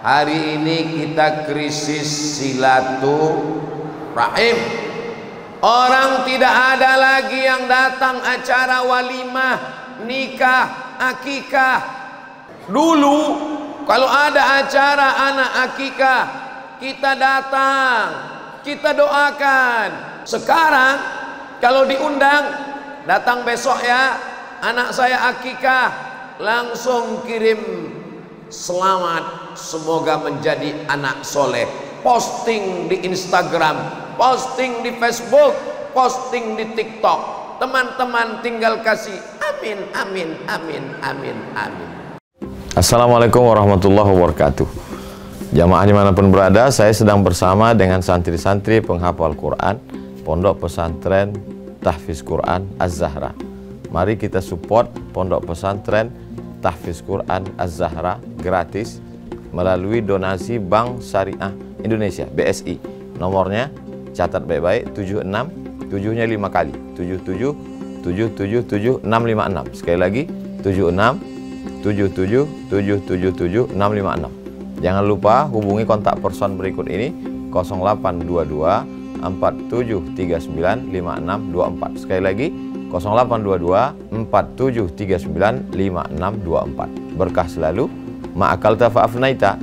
Hari ini kita krisis silaturahim. Orang tidak ada lagi yang datang acara walimah, nikah, akikah. Dulu kalau ada acara anak akikah, kita datang, kita doakan. Sekarang kalau diundang, datang besok ya, anak saya akikah, langsung kirim selamat, semoga menjadi anak soleh. Posting di Instagram, posting di Facebook, posting di TikTok. Teman-teman tinggal kasih amin, amin, amin, amin, amin. Assalamualaikum warahmatullahi wabarakatuh. Jamaah dimanapun berada, saya sedang bersama dengan santri-santri penghafal Quran Pondok Pesantren Tahfiz Quran Az-Zahra. Mari kita support Pondok Pesantren Tahfiz Quran Az-Zahra gratis melalui donasi Bank Syariah Indonesia (BSI). Nomornya catat baik-baik, 76 7-nya 5 kali, 77 777 656. Sekali lagi 76 77 777 656. Jangan lupa hubungi kontak person berikut ini 0822 4739 5624. Sekali lagi 0822 4739 5624. Berkah selalu, ma'akalta fa'afnaita.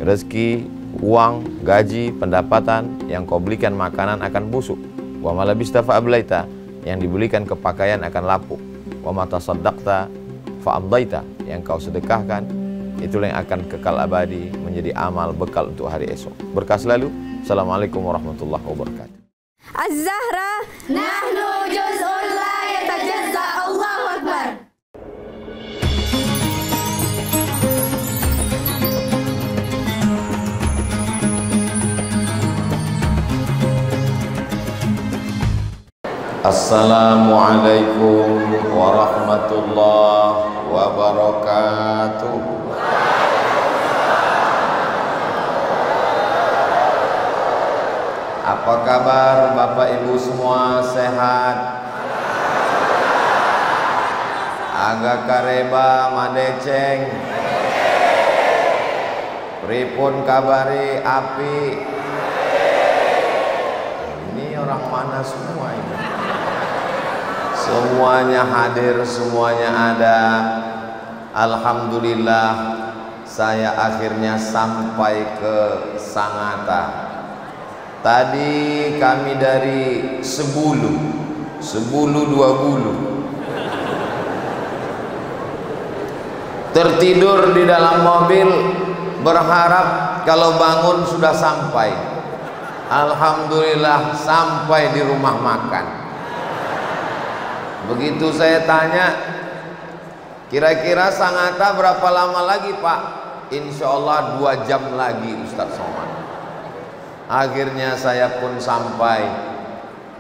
Rezeki, uang, gaji, pendapatan yang kau belikan makanan akan busuk. Wa malabista fa'ablaita, yang dibelikan kepakaian akan lapuk. Wa mata saddaqta fa'amdaita, yang kau sedekahkan itulah yang akan kekal abadi menjadi amal bekal untuk hari esok. Berkah selalu. Assalamualaikum warahmatullahi wabarakatuh. Az-Zahra nahnu juz'un la yatajazza. Allahu Akbar. Assalamualaikum warahmatullahi wabarakatuh. Apa kabar Bapak Ibu semua, sehat? Agak kareba madeceng. Pripun kabari api? Ini orang mana semua ini? Semuanya hadir, semuanya ada. Alhamdulillah, saya akhirnya sampai ke Sangatta. Tadi kami dari Sebulu 20 tertidur di dalam mobil, berharap kalau bangun sudah sampai. Alhamdulillah sampai di rumah makan. Begitu saya tanya, kira-kira Sangatta berapa lama lagi Pak? Insya Allah 2 jam lagi Ustadz Somad. Akhirnya saya pun sampai.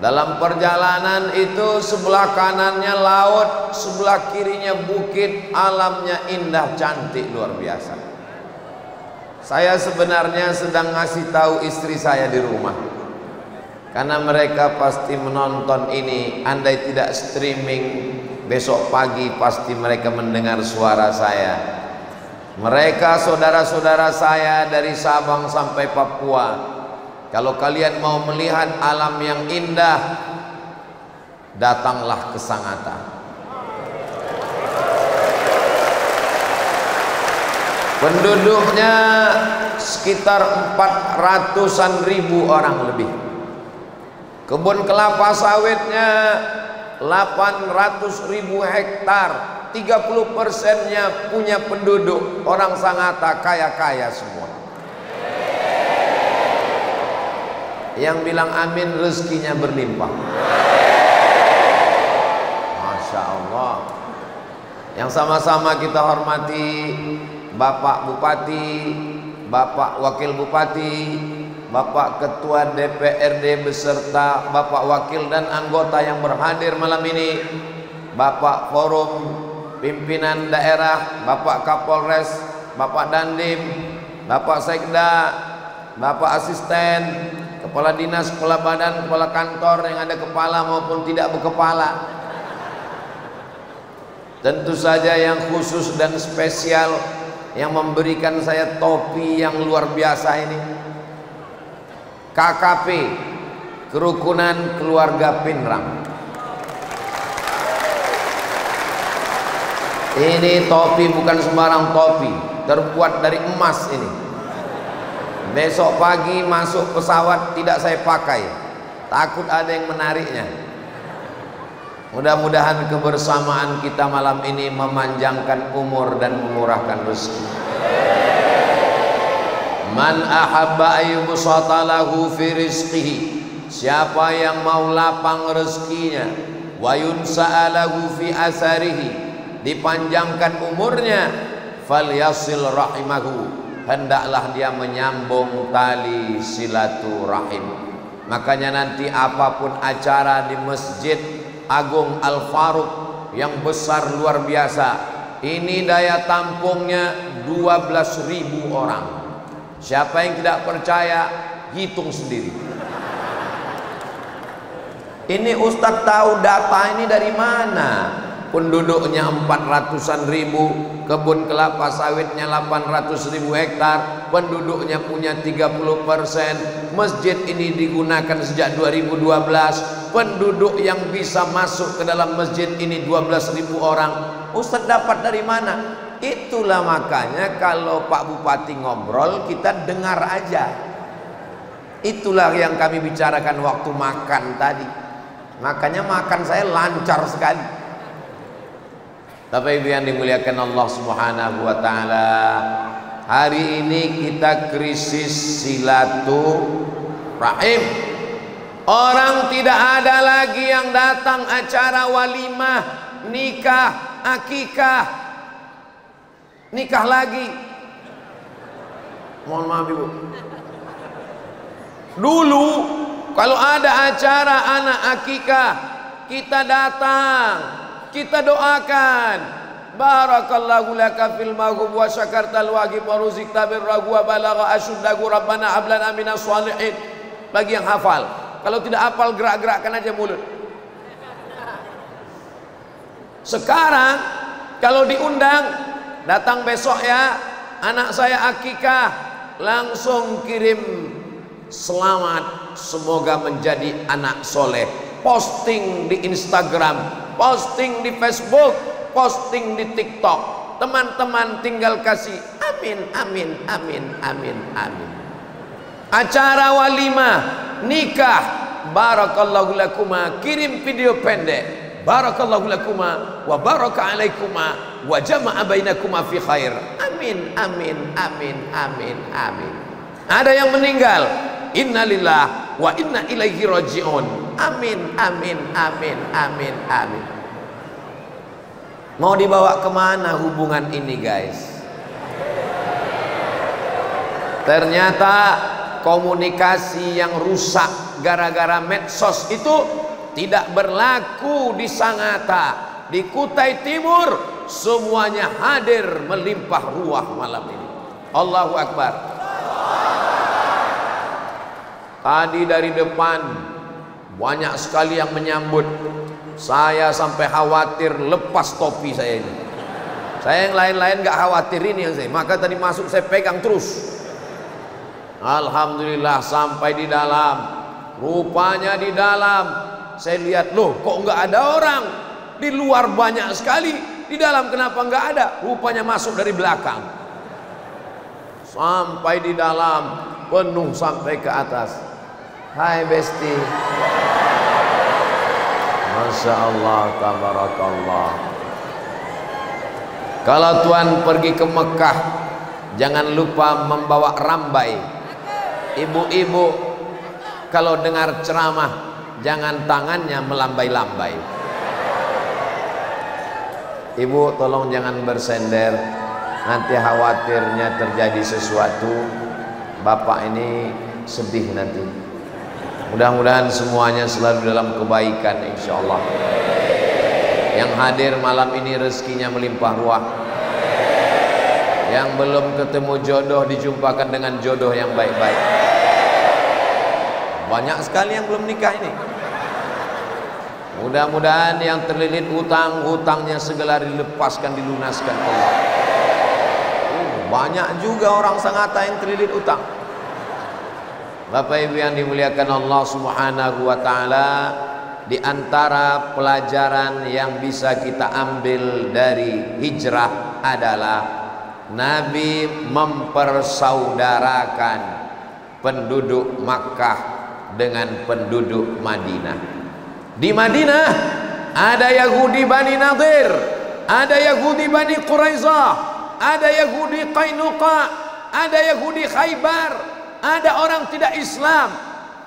Dalam perjalanan itu sebelah kanannya laut, sebelah kirinya bukit, alamnya indah cantik luar biasa. Saya sebenarnya sedang ngasih tahu istri saya di rumah, karena mereka pasti menonton ini. Andai tidak streaming, besok pagi pasti mereka mendengar suara saya. Mereka saudara-saudara saya dari Sabang sampai Papua. Kalau kalian mau melihat alam yang indah, datanglah ke Sangatta. Penduduknya sekitar 400-an ribu orang lebih. Kebun kelapa sawitnya 800.000 hektar. 30%-nya punya penduduk orang Sangatta, kaya-kaya semua. Yang bilang amin rezekinya berlimpah. Masya Allah. Yang sama-sama kita hormati Bapak Bupati, Bapak Wakil Bupati, Bapak Ketua DPRD beserta Bapak Wakil dan anggota yang berhadir malam ini, Bapak Forum Pimpinan Daerah, Bapak Kapolres, Bapak Dandim, Bapak Sekda, Bapak Asisten, Kepala Dinas, Kepala Badan, Kepala Kantor yang ada kepala maupun tidak berkepala. Tentu saja yang khusus dan spesial yang memberikan saya topi yang luar biasa ini? KKP, Kerukunan Keluarga Pinrang. Ini topi bukan sembarang topi, terbuat dari emas ini. Besok pagi masuk pesawat tidak saya pakai, takut ada yang menariknya. Mudah-mudahan kebersamaan kita malam ini memanjangkan umur dan memurahkan rezeki. Man ahabba ayyubsata lahu fi rizqihi, siapa yang mau lapang rezekinya, wa yunsa'a lahu fi asarihi, dipanjangkan umurnya, falyasil rahimahu, hendaklah dia menyambung tali silaturahim. Makanya nanti apapun acara di Masjid Agung Al-Faruq yang besar luar biasa, ini daya tampungnya 12.000 orang. Siapa yang tidak percaya, hitung sendiri. Ini Ustadz tahu data ini dari mana? Penduduknya 400-an ribu, kebun kelapa sawitnya 800.000 hektar, penduduknya punya 30%. Masjid ini digunakan sejak 2012. Penduduk yang bisa masuk ke dalam masjid ini 12.000 orang. Ustadz dapat dari mana? Itulah makanya kalau Pak Bupati ngobrol kita dengar aja. Itulah yang kami bicarakan waktu makan tadi. Makanya makan saya lancar sekali. Bapak Ibu yang dimuliakan Allah Subhanahu wa taala, hari ini kita krisis silaturahim. Orang tidak ada lagi yang datang acara walimah, nikah, akikah, nikah lagi. Mohon maaf Ibu. Dulu kalau ada acara anak akikah, kita datang, kita doakan, barakallahu laka fil maghub wa syakartal wajib wa ruzikta birragu wa balagha asyuddahu rabbana ablana minas shalihin. Bagi yang hafal, kalau tidak hafal gerak-gerakkan aja mulut. Sekarang kalau diundang, datang besok ya, anak saya akikah, langsung kirim selamat, semoga menjadi anak soleh. Posting di Instagram, posting di Facebook, posting di TikTok. Teman-teman tinggal kasih amin, amin, amin, amin, amin. Acara walimah, nikah, barakallahu lakuma, kirim video pendek, barakallahu lakuma wa baraka alaikuma wa jama'a bainakuma fi khair. Amin, amin, amin, amin, amin. Ada yang meninggal, innalillah wa inna ilaihi raji'un. Amin, amin, amin, amin, amin. Mau dibawa kemana hubungan ini guys? Ternyata komunikasi yang rusak gara-gara medsos itu tidak berlaku di Sangatta. Di Kutai Timur semuanya hadir melimpah ruah malam ini. Allahu Akbar. Tadi dari depan banyak sekali yang menyambut. Saya sampai khawatir lepas topi saya ini. Saya yang lain-lain gak khawatir, ini yang saya. Maka tadi masuk saya pegang terus. Alhamdulillah sampai di dalam. Rupanya di dalam saya lihat, loh kok nggak ada orang? Di luar banyak sekali, di dalam kenapa nggak ada? Rupanya masuk dari belakang. Sampai di dalam penuh sampai ke atas. Hai Besti. Masya Allah, tabarakallah. Kalau Tuhan pergi ke Mekah, jangan lupa membawa rambai. Ibu-ibu kalau dengar ceramah, jangan tangannya melambai-lambai. Ibu tolong jangan bersender, nanti khawatirnya terjadi sesuatu. Bapak ini sedih nanti. Mudah-mudahan semuanya selalu dalam kebaikan insyaallah. Yang hadir malam ini rezekinya melimpah ruah. Yang belum ketemu jodoh dijumpakan dengan jodoh yang baik-baik. Banyak sekali yang belum nikah ini. Mudah-mudahan yang terlilit utang, hutangnya segala dilepaskan, dilunaskan Allah. Banyak juga orang Sangatta yang terlilit utang. Bapak Ibu yang dimuliakan Allah Subhanahu wa taala, di antara pelajaran yang bisa kita ambil dari hijrah adalah Nabi mempersaudarakan penduduk Makkah dengan penduduk Madinah. Di Madinah ada Yahudi Bani Nadir, ada Yahudi Bani Quraizah, ada Yahudi Qainuqa, ada Yahudi Khaybar, ada orang tidak Islam,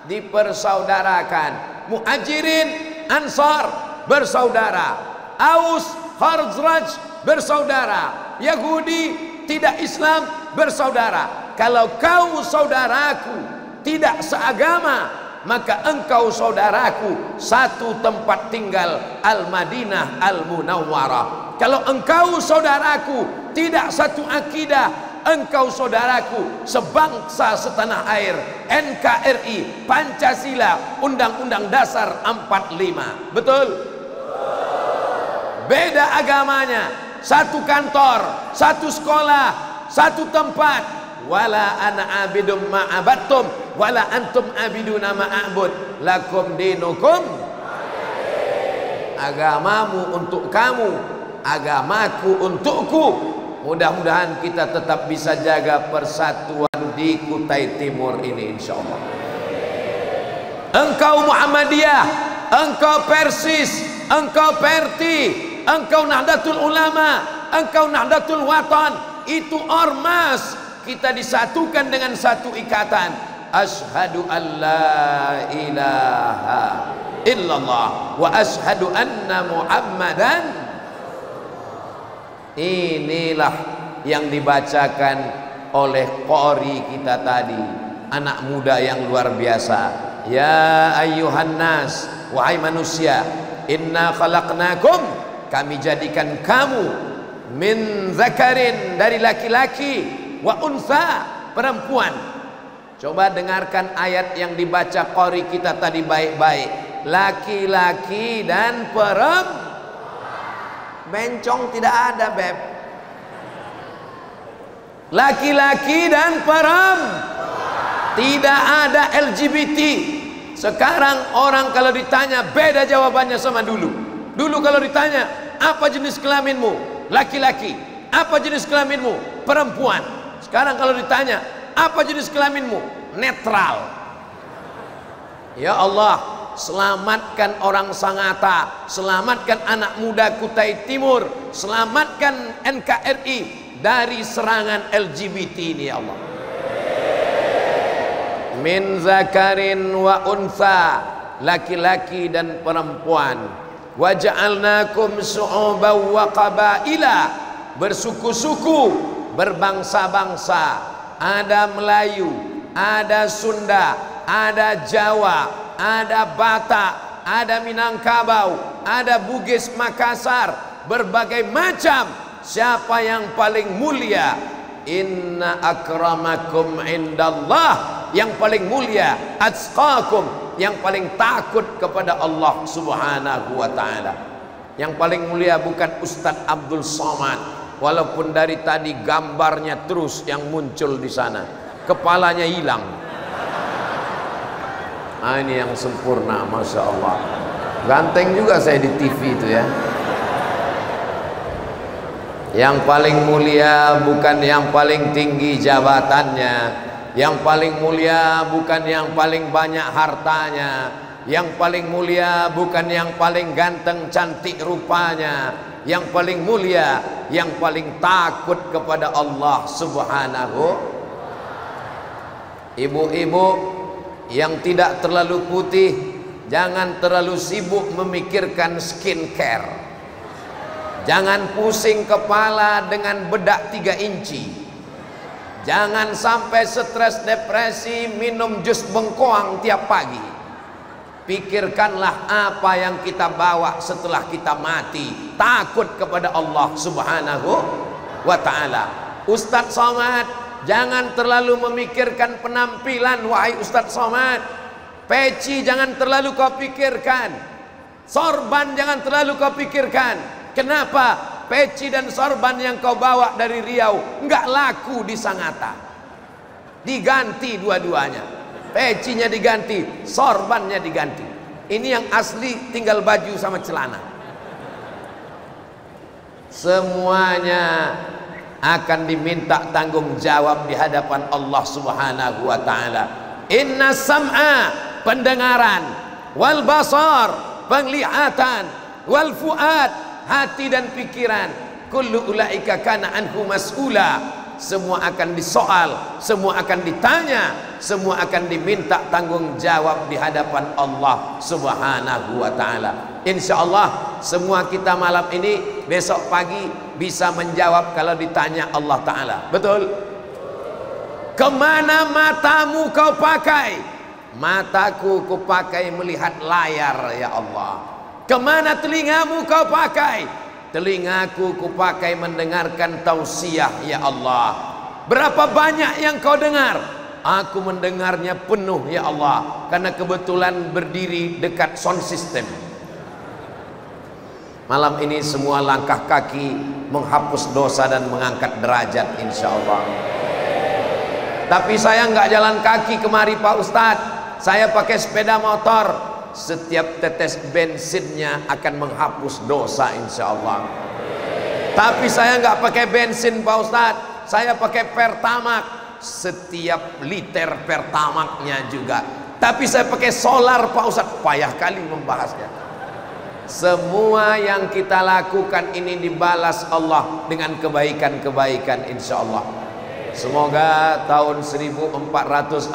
dipersaudarakan. Muhajirin, Ansar bersaudara, Aus, Khazraj bersaudara, Yahudi tidak Islam bersaudara. Kalau kau saudaraku tidak seagama, maka engkau saudaraku satu tempat tinggal, Al-Madinah Al-Munawwarah. Kalau engkau saudaraku tidak satu akidah, engkau saudaraku sebangsa setanah air. NKRI, Pancasila, Undang-Undang Dasar 45. Betul? Beda agamanya, satu kantor, satu sekolah, satu tempat. Wala ana abidum ma'abattum wala antum abiduna ma'abud lakum dinukum. Agamamu untuk kamu, agamaku untukku. Mudah-mudahan kita tetap bisa jaga persatuan di Kutai Timur ini, insyaallah. Engkau Muhammadiyah, engkau Persis, engkau Perti, engkau Nahdlatul Ulama, engkau Nahdlatul Watan, itu ormas. Kita disatukan dengan satu ikatan. Asyhadu an la ilaha illallah wa asyhadu anna Muhammadan. Inilah yang dibacakan oleh qori kita tadi, anak muda yang luar biasa. Ya ayyuhan nas, wahai manusia, inna khalaqnakum, kami jadikan kamu, min zakarin, dari laki-laki, wa unsa, perempuan. Coba dengarkan ayat yang dibaca qori kita tadi baik-baik. Laki-laki dan perempuan. Bencong tidak ada, beb. Laki-laki dan perempuan, tidak ada LGBT. Sekarang orang kalau ditanya beda jawabannya sama dulu. Dulu kalau ditanya apa jenis kelaminmu, laki-laki. Apa jenis kelaminmu, perempuan. Sekarang kalau ditanya apa jenis kelaminmu, netral. Ya Allah, selamatkan orang Sangatta, selamatkan anak muda Kutai Timur, selamatkan NKRI dari serangan LGBT ini, ya Allah. Min zakarin wa unsa, laki-laki dan perempuan. Wa ja'alnakum syu'uban wa qabaila, bersuku-suku, berbangsa-bangsa. Ada Melayu, ada Sunda, ada Jawa, ada Batak, ada Minangkabau, ada Bugis Makassar, berbagai macam. Siapa yang paling mulia? Inna akramakum indallah, yang paling mulia, atqakum, yang paling takut kepada Allah Subhanahu wa taala. Yang paling mulia bukan Ustadz Abdul Somad, walaupun dari tadi gambarnya terus yang muncul di sana, kepalanya hilang. Nah, ini yang sempurna, Masya Allah. Ganteng juga saya di TV itu ya. Yang paling mulia bukan yang paling tinggi jabatannya, yang paling mulia bukan yang paling banyak hartanya, yang paling mulia bukan yang paling ganteng cantik rupanya, yang paling mulia yang paling takut kepada Allah Subhanahu. Ibu-ibu yang tidak terlalu putih, jangan terlalu sibuk memikirkan skincare. Jangan pusing kepala dengan bedak 3 inci. Jangan sampai stres depresi minum jus bengkoang tiap pagi. Pikirkanlah apa yang kita bawa setelah kita mati. Takut kepada Allah Subhanahu wa ta'ala. Ustadz Somad, jangan terlalu memikirkan penampilan, wahai Ustadz Somad. Peci jangan terlalu kau pikirkan. Sorban jangan terlalu kau pikirkan. Kenapa? peci dan sorban yang kau bawa dari Riau nggak laku di Sangatta. Diganti dua-duanya, pecinya diganti, sorbannya diganti. Ini yang asli tinggal baju sama celana. Semuanya akan diminta tanggung jawab di hadapan Allah Subhanahu wa taala. Inna sam'a, pendengaran, wal basar, penglihatan, wal fuad, hati dan pikiran, kullu ulaika kana anhu mas'ula. Semua akan disoal, semua akan ditanya, semua akan diminta tanggung jawab di hadapan Allah Subhanahu wa taala. Insyaallah semua kita malam ini, besok pagi bisa menjawab kalau ditanya Allah taala. Betul? Kemana matamu kau pakai? Mataku kupakai melihat layar ya Allah. Kemana telingamu kau pakai? Telingaku kupakai mendengarkan tausiah ya Allah. Berapa banyak yang kau dengar? Aku mendengarnya penuh ya Allah, karena kebetulan berdiri dekat sound system. Malam ini semua langkah kaki menghapus dosa dan mengangkat derajat insya Allah. Tapi saya nggak jalan kaki kemari Pak Ustadz, saya pakai sepeda motor. Setiap tetes bensinnya akan menghapus dosa insya Allah. Tapi saya nggak pakai bensin Pak Ustadz, saya pakai Pertamax. Setiap liter Pertamaxnya juga. Tapi saya pakai solar Pak Ustadz, payah kali membahasnya. Semua yang kita lakukan ini dibalas Allah dengan kebaikan-kebaikan insya Allah. Semoga tahun 1445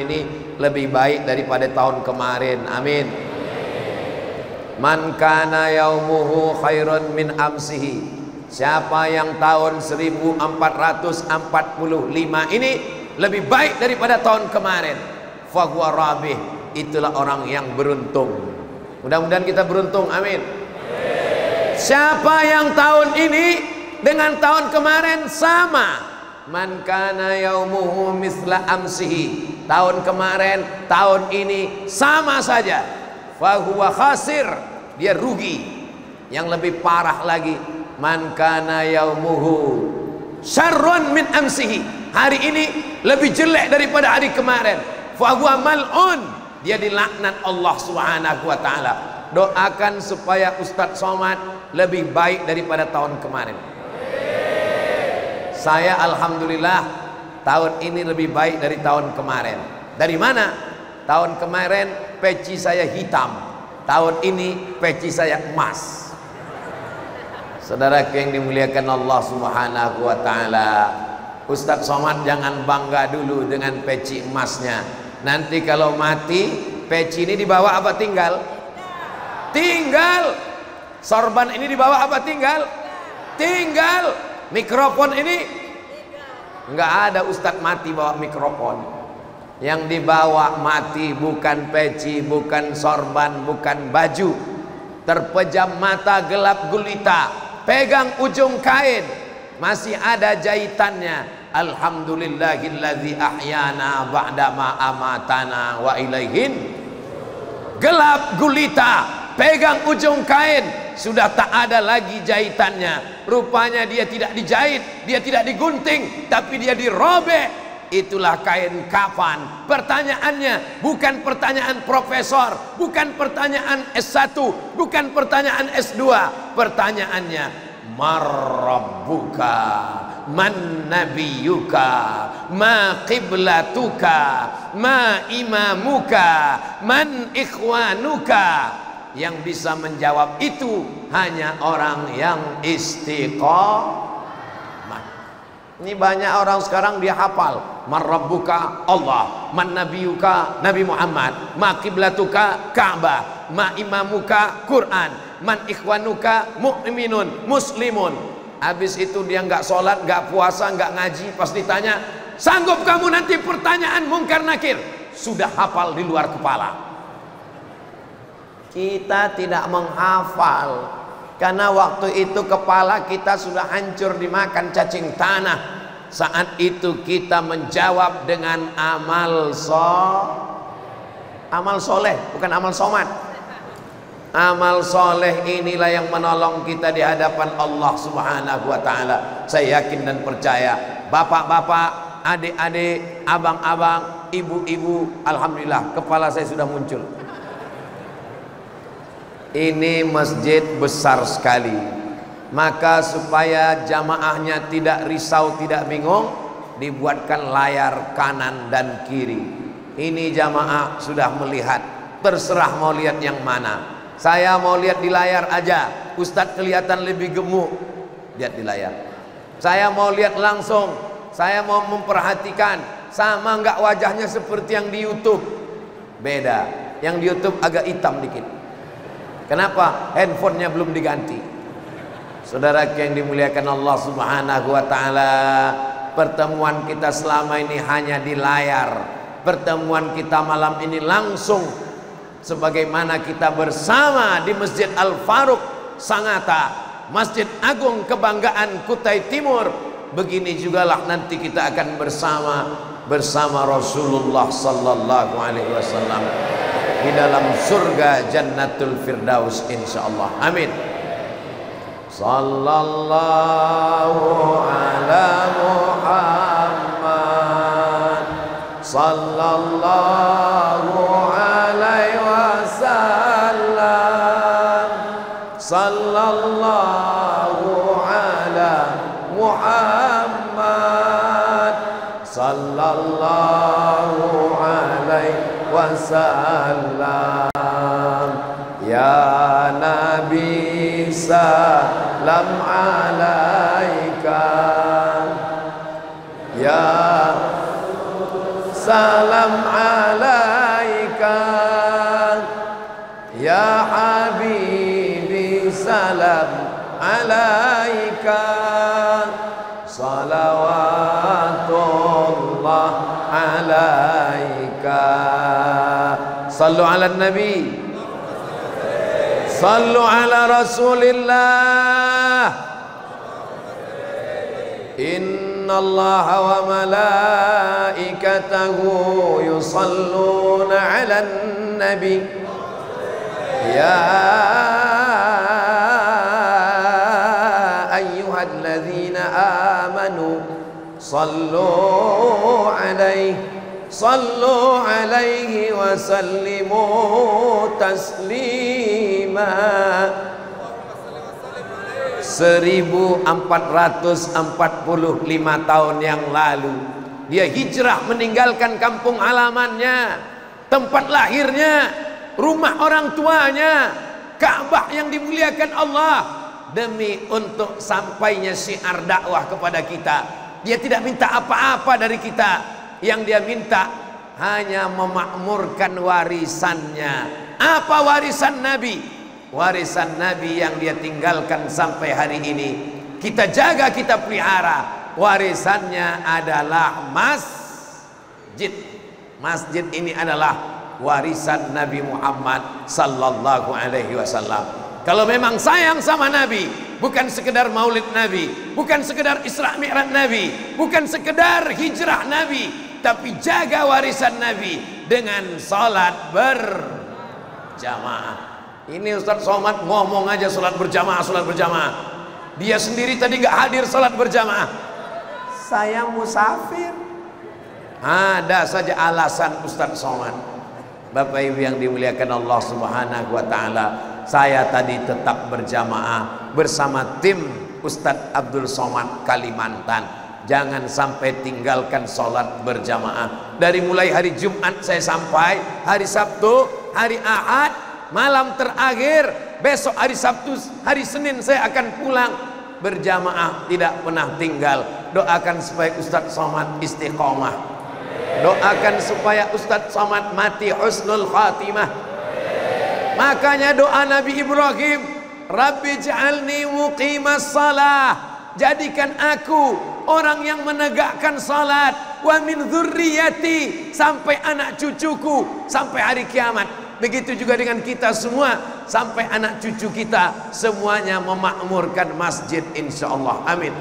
ini lebih baik daripada tahun kemarin. Amin. Man kana yaumuhu khairun min amsihi. Siapa yang tahun 1445 ini lebih baik daripada tahun kemarin, fahuwa rabih, itulah orang yang beruntung. Mudah-mudahan kita beruntung. Amin. Siapa yang tahun ini dengan tahun kemarin sama, man kana yaumuhu misla amsihi, tahun kemarin tahun ini sama saja, fahuwa khasir, dia rugi. Yang lebih parah lagi, man kana yaumuhu syarrun min amsihi, hari ini lebih jelek daripada hari kemarin, fahuwa mal'un, dia dilaknat Allah Subhanahu wa taala. Doakan supaya Ustadz Somad lebih baik daripada tahun kemarin. Saya alhamdulillah tahun ini lebih baik dari tahun kemarin. Dari mana? Tahun kemarin peci saya hitam, tahun ini peci saya emas. Saudaraku yang dimuliakan Allah Subhanahu wa taala, Ustadz Somad jangan bangga dulu dengan peci emasnya. Nanti kalau mati, peci ini dibawa apa tinggal? Tinggal. Sorban ini dibawa apa tinggal? Tinggal. Mikrofon ini nggak ada Ustadz mati bawa mikrofon. Yang dibawa mati bukan peci, bukan sorban, bukan baju. Terpejam mata, gelap gulita, pegang ujung kain, masih ada jahitannya. Alhamdulillahilladzi ahyana ba'dama amatana wa ilaihin. Gelap gulita, pegang ujung kain, sudah tak ada lagi jahitannya. Rupanya dia tidak dijahit, dia tidak digunting, tapi dia dirobek. Itulah kain kafan. Pertanyaannya bukan pertanyaan profesor, bukan pertanyaan S1, bukan pertanyaan S2. Pertanyaannya, marrabbuka, man nabiyuka, ma qiblatuka, ma imamuka, man ikhwanuka. Yang bisa menjawab itu hanya orang yang istiqomah. Ini banyak orang sekarang dia hafal, man rabbuka Allah, man nabiyuka Nabi Muhammad, ma qiblatuka Ka'bah, ma imamuka Quran, man ikhwanuka mu'minun muslimun. Habis itu dia nggak sholat, nggak puasa, nggak ngaji. Pas ditanya, sanggup kamu nanti pertanyaan mungkar nakir? Sudah hafal di luar kepala. Kita tidak menghafal karena waktu itu kepala kita sudah hancur dimakan cacing tanah. Saat itu kita menjawab dengan amal soleh, bukan amal somad. Amal soleh inilah yang menolong kita di hadapan Allah Subhanahu wa ta'ala. Saya yakin dan percaya, bapak-bapak, adik-adik, abang-abang, ibu-ibu, alhamdulillah kepala saya sudah muncul. Ini masjid besar sekali, maka supaya jamaahnya tidak risau, tidak bingung, dibuatkan layar kanan dan kiri. Ini jamaah sudah melihat, terserah mau lihat yang mana. Saya mau lihat di layar aja, Ustadz kelihatan lebih gemuk, lihat di layar. Saya mau lihat langsung, saya mau memperhatikan, sama nggak wajahnya seperti yang di YouTube? Beda, yang di YouTube agak hitam dikit. Kenapa? Handphonenya belum diganti. Saudara yang dimuliakan Allah Subhanahu wa ta'ala, pertemuan kita selama ini hanya di layar, pertemuan kita malam ini langsung, sebagaimana kita bersama di Masjid Al-Faruq Sangatta, Masjid Agung Kebanggaan Kutai Timur. Begini jugalah nanti kita akan bersama Rasulullah sallallahu alaihi wasallam di dalam surga Jannatul Firdaus insyaallah. Amin. Sallallahu ala Muhammad sallallahu alaihi wasallam, sallallahu ala Muhammad sallallahu alaihi wasallam. Ya Nabi salam alaika, ya salam alaika, ya habibi salam alaika, salawatullah alaika. Sallu ala nabi, sallu ala rasulillah. Innallaha wa malaikatahu yusalluna ala nabi. Ya ayyuhalladzina amanu sallu alaihi wa sallimu taslima. 1445 tahun yang lalu dia hijrah meninggalkan kampung halamannya, tempat lahirnya, rumah orang tuanya, Ka'bah yang dimuliakan Allah, demi untuk sampainya syiar dakwah kepada kita. Dia tidak minta apa-apa dari kita, yang dia minta hanya memakmurkan warisannya. Apa warisan Nabi? Warisan Nabi yang dia tinggalkan sampai hari ini kita jaga, kita pelihara. Warisannya adalah masjid. Masjid ini adalah warisan Nabi Muhammad sallallahu alaihi wasallam. Kalau memang sayang sama Nabi, bukan sekedar maulid Nabi, bukan sekedar Isra Mi'raj Nabi, bukan sekedar hijrah Nabi, tapi jaga warisan Nabi dengan salat berjamaah. Ini Ustadz Somad ngomong aja salat berjamaah, salat berjamaah. Dia sendiri tadi nggak hadir salat berjamaah. Saya musafir. Ada saja alasan Ustadz Somad. Bapak Ibu yang dimuliakan Allah Subhanahu wa ta'ala, saya tadi tetap berjamaah bersama tim Ustadz Abdul Somad Kalimantan. Jangan sampai tinggalkan sholat berjamaah. Dari mulai hari Jumat saya sampai hari Sabtu, hari Ahad, malam terakhir, besok hari Sabtu, hari Senin saya akan pulang. Berjamaah tidak pernah tinggal. Doakan supaya Ustadz Somad istiqomah. Doakan supaya Ustadz Somad mati husnul khatimah. Makanya doa Nabi Ibrahim, Rabbi ja'alni muqimas salah, jadikan aku orang yang menegakkan salat, wa min dzurriyyati, sampai anak cucuku sampai hari kiamat. Begitu juga dengan kita semua, sampai anak cucu kita semuanya memakmurkan masjid insyaallah. Amin.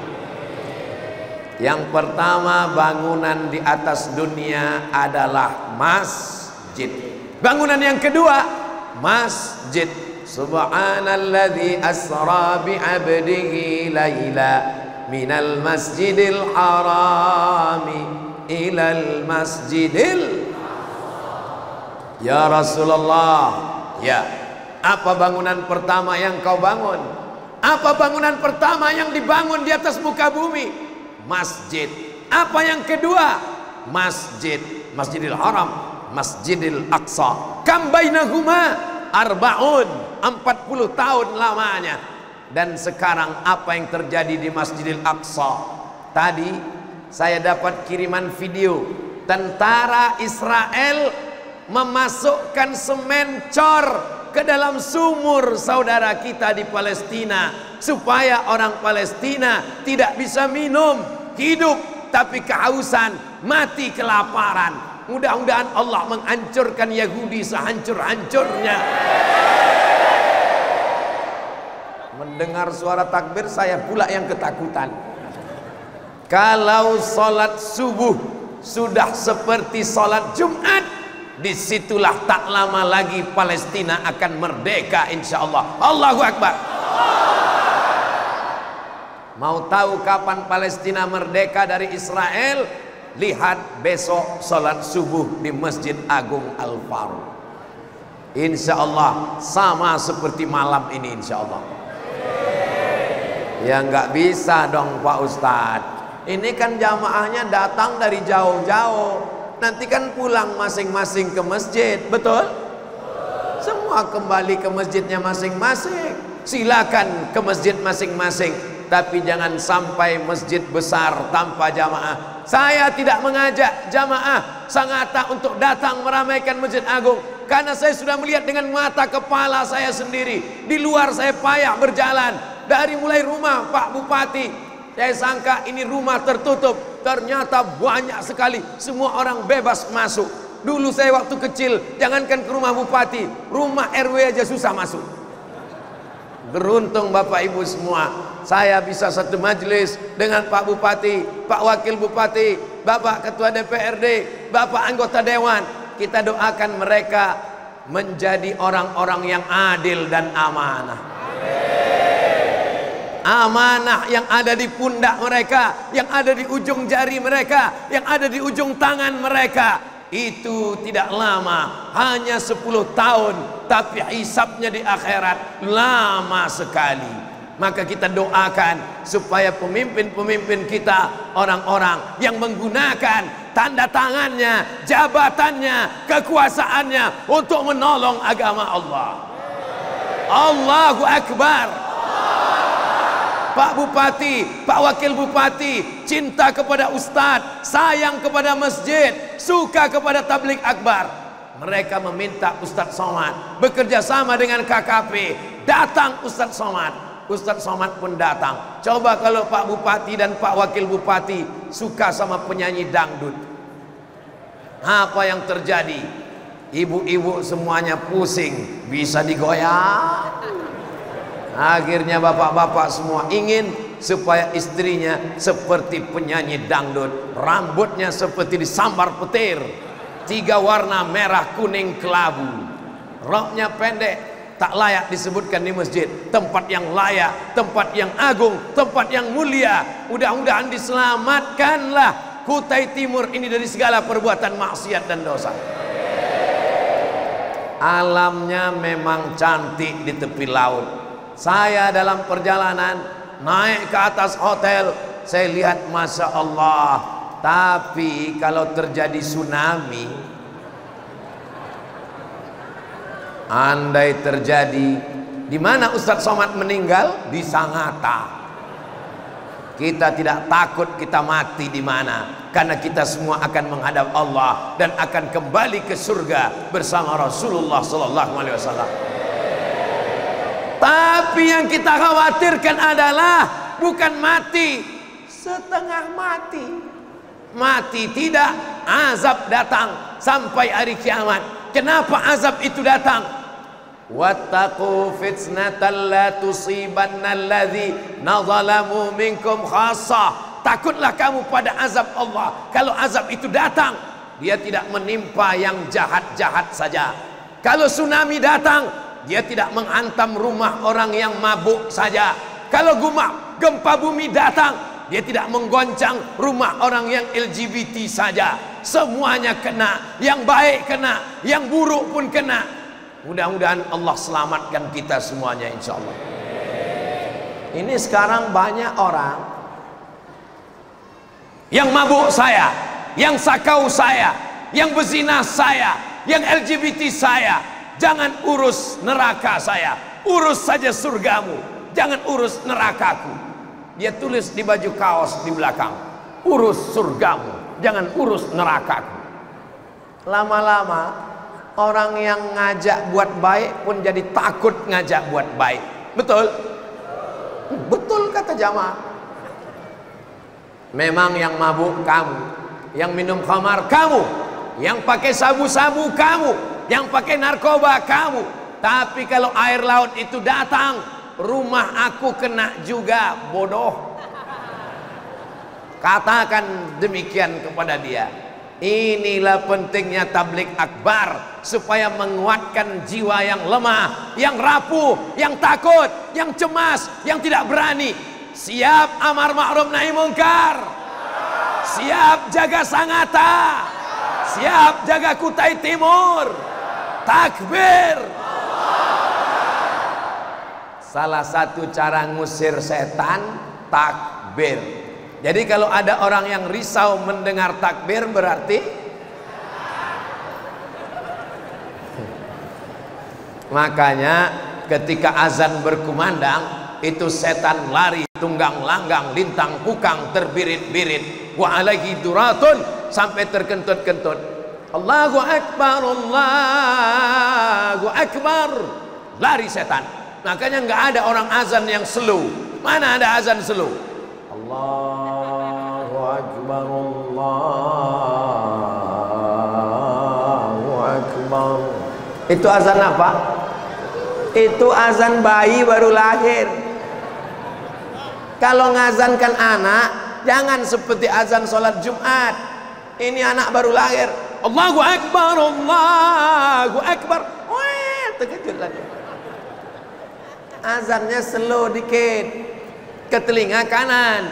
Yang pertama, bangunan di atas dunia adalah masjid. Bangunan yang kedua, masjid. Subhanalladzi asra bi 'abdihi laila minal masjidil harami ilal masjidil. Ya Rasulullah, ya, apa bangunan pertama yang kau bangun? Apa bangunan pertama yang dibangun di atas muka bumi? Masjid. Apa yang kedua? Masjid. Masjidil Haram, Masjidil Aqsa. Kam bainahuma arbaun, 40 tahun lamanya. Dan sekarang apa yang terjadi di Masjidil Aqsa? Tadi saya dapat kiriman video tentara Israel memasukkan semen cor ke dalam sumur saudara kita di Palestina, supaya orang Palestina tidak bisa minum, hidup tapi kehausan, mati kelaparan. Mudah-mudahan Allah menghancurkan Yahudi sehancur-hancurnya. Mendengar suara takbir saya pula yang ketakutan. Kalau sholat subuh sudah seperti sholat Jumat, disitulah tak lama lagi Palestina akan merdeka insyaallah. Allahu Akbar. Mau tahu kapan Palestina merdeka dari Israel? Lihat besok sholat subuh di Masjid Agung Al-Faruq. Insyaallah sama seperti malam ini insyaallah. Ya nggak bisa dong Pak Ustadz. Ini kan jamaahnya datang dari jauh-jauh. Nanti kan pulang masing-masing ke masjid, betul? Semua kembali ke masjidnya masing-masing. Silakan ke masjid masing-masing, tapi jangan sampai masjid besar tanpa jamaah. Saya tidak mengajak jamaah Sangatta untuk datang meramaikan Masjid Agung, karena saya sudah melihat dengan mata kepala saya sendiri. Di luar saya payah berjalan, dari mulai rumah Pak Bupati. Saya sangka ini rumah tertutup, ternyata banyak sekali, semua orang bebas masuk. Dulu saya waktu kecil, jangankan ke rumah bupati, rumah RW aja susah masuk. Beruntung Bapak Ibu semua, saya bisa satu majelis dengan Pak Bupati, Pak Wakil Bupati, Bapak Ketua DPRD, Bapak Anggota Dewan. Kita doakan mereka menjadi orang-orang yang adil dan amanah. Amanah yang ada di pundak mereka, yang ada di ujung jari mereka, yang ada di ujung tangan mereka, itu tidak lama, hanya 10 tahun, tapi hisabnya di akhirat lama sekali. Maka kita doakan supaya pemimpin-pemimpin kita orang-orang yang menggunakan tanda tangannya, jabatannya, kekuasaannya untuk menolong agama Allah. Allahu Akbar. Pak Bupati, Pak Wakil Bupati cinta kepada Ustadz, sayang kepada masjid, suka kepada tabligh akbar. Mereka meminta Ustadz Somad bekerja sama dengan KKP. Datang Ustadz Somad, Ustadz Somad pun datang. Coba kalau Pak Bupati dan Pak Wakil Bupati suka sama penyanyi dangdut, apa yang terjadi? Ibu-ibu semuanya pusing, bisa digoyang. Akhirnya bapak-bapak semua ingin supaya istrinya seperti penyanyi dangdut, rambutnya seperti disambar petir, 3 warna merah, kuning, kelabu, roknya pendek, tak layak disebutkan di masjid. Tempat yang layak, tempat yang agung, tempat yang mulia. Mudah-mudahan diselamatkanlah Kutai Timur ini dari segala perbuatan maksiat dan dosa. Alamnya memang cantik di tepi laut. Saya dalam perjalanan naik ke atas hotel, saya lihat Masya Allah. Tapi kalau terjadi tsunami, andai terjadi, di mana Ustadz Somad meninggal? Di Sangatta. Kita tidak takut kita mati di mana, karena kita semua akan menghadap Allah dan akan kembali ke surga bersama Rasulullah Sallallahu Alaihi Wasallam. Tapi yang kita khawatirkan adalah bukan mati setengah mati, mati tidak, azab datang sampai hari kiamat. Kenapa azab itu datang? Wattaqu fitnatan la tusibanna alladhina zalamu minkum khassah. Takutlah kamu pada azab Allah. Kalau azab itu datang, dia tidak menimpa yang jahat-jahat saja. Kalau tsunami datang, dia tidak menghantam rumah orang yang mabuk saja. Kalau gempa bumi datang, dia tidak menggoncang rumah orang yang LGBT saja. Semuanya kena, yang baik kena, yang buruk pun kena. Mudah-mudahan Allah selamatkan kita semuanya, insya Allah. Ini sekarang banyak orang yang mabuk saya, yang sakau saya, yang berzina saya, yang LGBT saya. Jangan urus neraka saya, urus saja surgamu, jangan urus nerakaku. Dia tulis di baju kaos di belakang, urus surgamu, jangan urus nerakaku. Lama-lama orang yang ngajak buat baik pun jadi takut ngajak buat baik. Betul? Betul kata jamaah. Memang yang mabuk kamu, yang minum khamar kamu, yang pakai sabu-sabu kamu, yang pakai narkoba kamu. Tapi kalau air laut itu datang, rumah aku kena juga, bodoh. Katakan demikian kepada dia. Inilah pentingnya tabligh akbar, supaya menguatkan jiwa yang lemah, yang rapuh, yang takut, yang cemas, yang tidak berani. Siap amar ma'ruf nahi mungkar, siap jaga Sangatta, siap jaga Kutai Timur. Takbir. Salah satu cara ngusir setan, takbir. Jadi kalau ada orang yang risau mendengar takbir, berarti makanya ketika azan berkumandang, itu setan lari tunggang langgang, lintang pukang, terbirit-birit, wa alaihi duratun, sampai terkentut-kentut. Allahu akbar, Allahu akbar, lari setan. Makanya nggak ada orang azan yang slow. Mana ada azan slow? Allahu akbar, Allahu akbar. Itu azan apa? Itu azan bayi baru lahir. Kalau ngazankan anak, jangan seperti azan sholat Jumat. Ini anak baru lahir, Allahu akbar, Allahu akbar. Wah, terkejut lagi. Azannya slow dikit, ke telinga kanan.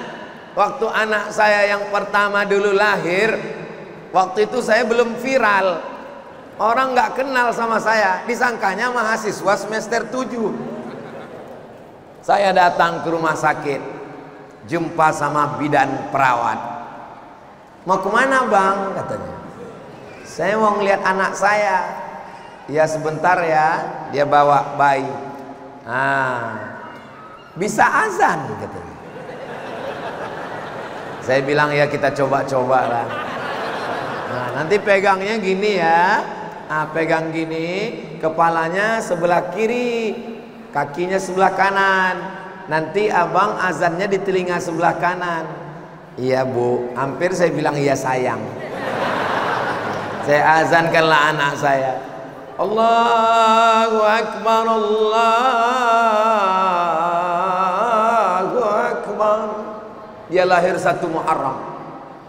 Waktu anak saya yang pertama dulu lahir, waktu itu saya belum viral, orang nggak kenal sama saya, disangkanya mahasiswa semester 7. Saya datang ke rumah sakit, jumpa sama bidan perawat. Mau kemana bang? Katanya. Saya mau ngeliat anak saya. Ya sebentar ya, dia bawa bayi. Bisa azan katanya. Saya bilang ya kita coba-coba lah. Nah, nanti pegangnya gini ya. Pegang gini, kepalanya sebelah kiri, kakinya sebelah kanan. Nanti abang azannya di telinga sebelah kanan. Iya bu, hampir saya bilang iya sayang. Saya azankanlah anak saya. Allahu akbar, Allahu akbar. Dia lahir 1 Muharram.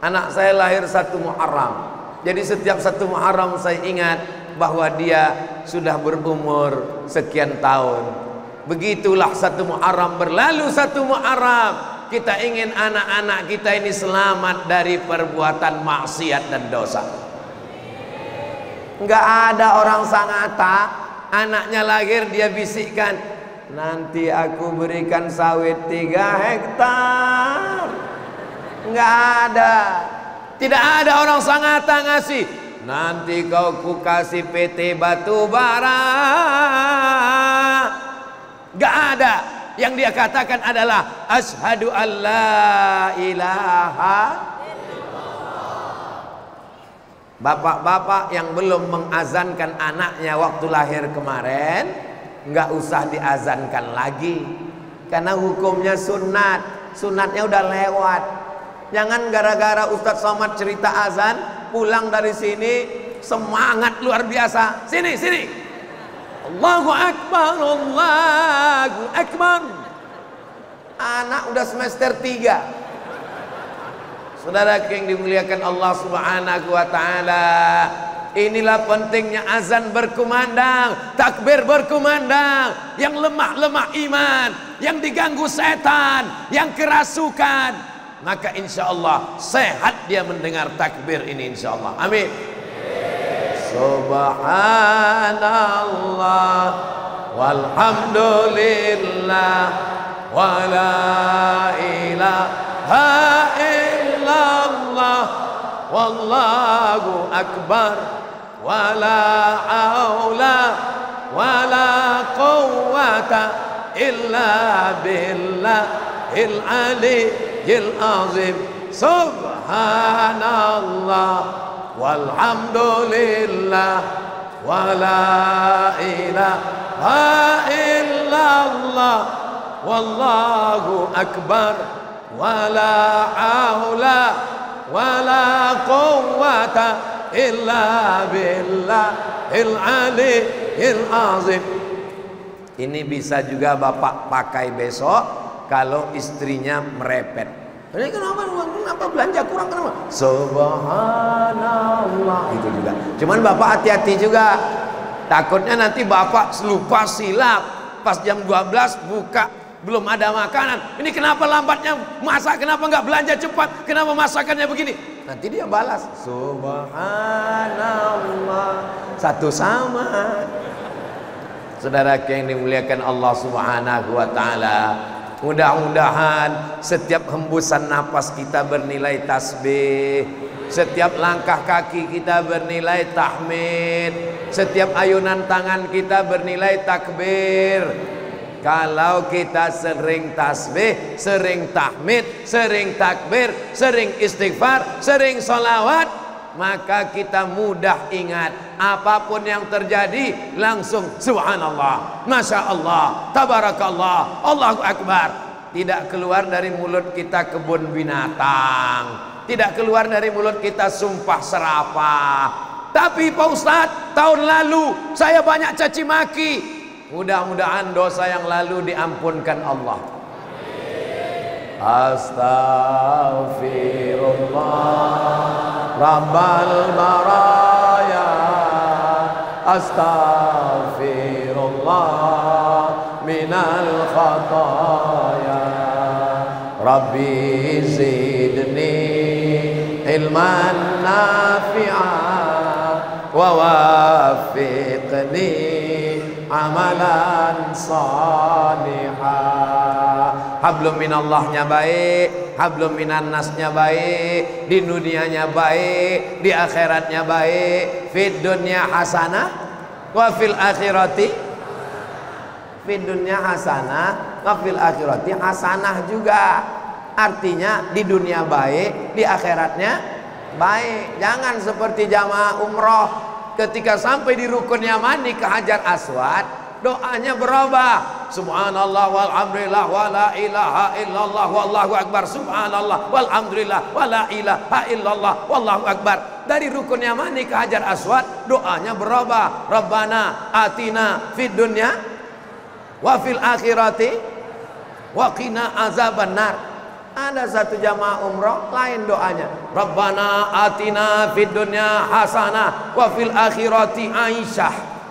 Anak saya lahir 1 Muharram. Jadi setiap 1 Muharram saya ingat bahwa dia sudah berumur sekian tahun. Begitulah 1 Muharram berlalu, 1 Muharram. Kita ingin anak-anak kita ini selamat dari perbuatan maksiat dan dosa. Enggak ada orang Sangatta, anaknya lahir dia bisikkan, nanti aku berikan sawit 3 hektar. Enggak ada. Tidak ada orang Sangatta ngasih, nanti kau ku kasih PT batu bara. Enggak ada. Yang dia katakan adalah asyhadu alla ilaha. Bapak-bapak yang belum mengazankan anaknya waktu lahir kemarin, nggak usah diazankan lagi, karena hukumnya sunat. Sunatnya udah lewat. Jangan gara-gara Ustadz Somad cerita azan, pulang dari sini semangat luar biasa. Sini, sini. Allahu akbar, Allahu akbar. Anak udah semester 3. Saudara yang dimuliakan Allah Subhanahu wa taala, Inilah pentingnya azan berkumandang, takbir berkumandang. Yang lemah-lemah iman, yang diganggu setan, yang kerasukan, maka insya Allah sehat dia mendengar takbir ini, insya Allah. Amin. Subhanallah walhamdulillah wa la ilaha illallah wallahu akbar wa la haula wa la quwwata illa billahil aliyyil azim. Subhanallah walhamdulillah wa la ilaha illallah wallahu akbar wa la haula wa la quwwata illa billahil aliyyil azim. Ini bisa juga bapak pakai besok kalau istrinya merepet. Ini kenapa belanja kurang, kenapa? Subhanallah, itu juga. Cuman bapak hati-hati juga, takutnya nanti bapak lupa silap pas jam 12 buka belum ada makanan. Ini kenapa lambatnya masak, kenapa nggak belanja cepat, kenapa masakannya begini? Nanti dia balas Subhanallah, satu sama. Saudara yang dimuliakan Allah Subhanahu wa taala, mudah-mudahan setiap hembusan napas kita bernilai tasbih, setiap langkah kaki kita bernilai tahmid, setiap ayunan tangan kita bernilai takbir. Kalau kita sering tasbih, sering tahmid, sering takbir, sering istighfar, sering sholawat, maka kita mudah ingat apapun yang terjadi langsung subhanallah, masya Allah, tabarakallah, Allahu akbar. Tidak keluar dari mulut kita kebun binatang, tidak keluar dari mulut kita sumpah serapah. Tapi Pak Ustadz, tahun lalu saya banyak caci maki. Mudah-mudahan dosa yang lalu diampunkan Allah. Astaghfirullah Rabbal baraya, astaghfirullah minal khataya, Rabbi zidni ilman nafi'a wa wafiqni amalan salihah. Hablum minallahnya baik, hablum minan nasnya baik, di dunianya baik, di akhiratnya baik. Fid dunya hasanah wa fil akhirati, fid dunya hasanah wa fil akhirati hasanah juga. Artinya di dunia baik, di akhiratnya baik. Jangan seperti jamaah umroh, ketika sampai di rukun Yamani ke Hajar Aswad, doanya berubah. Subhanallah walhamdulillah wa la ilaha illallah wallahu akbar. Subhanallah walhamdulillah wa la ilaha illallah wallahu akbar. Dari rukun Yamani ke Hajar Aswad, doanya berubah. Rabbana atina fid dunya wa fil akhirati wa qina azabannar. Ada satu jamaah umroh lain doanya, Rabbana atina fid dunya hasanah wa fil akhirati Aisyah.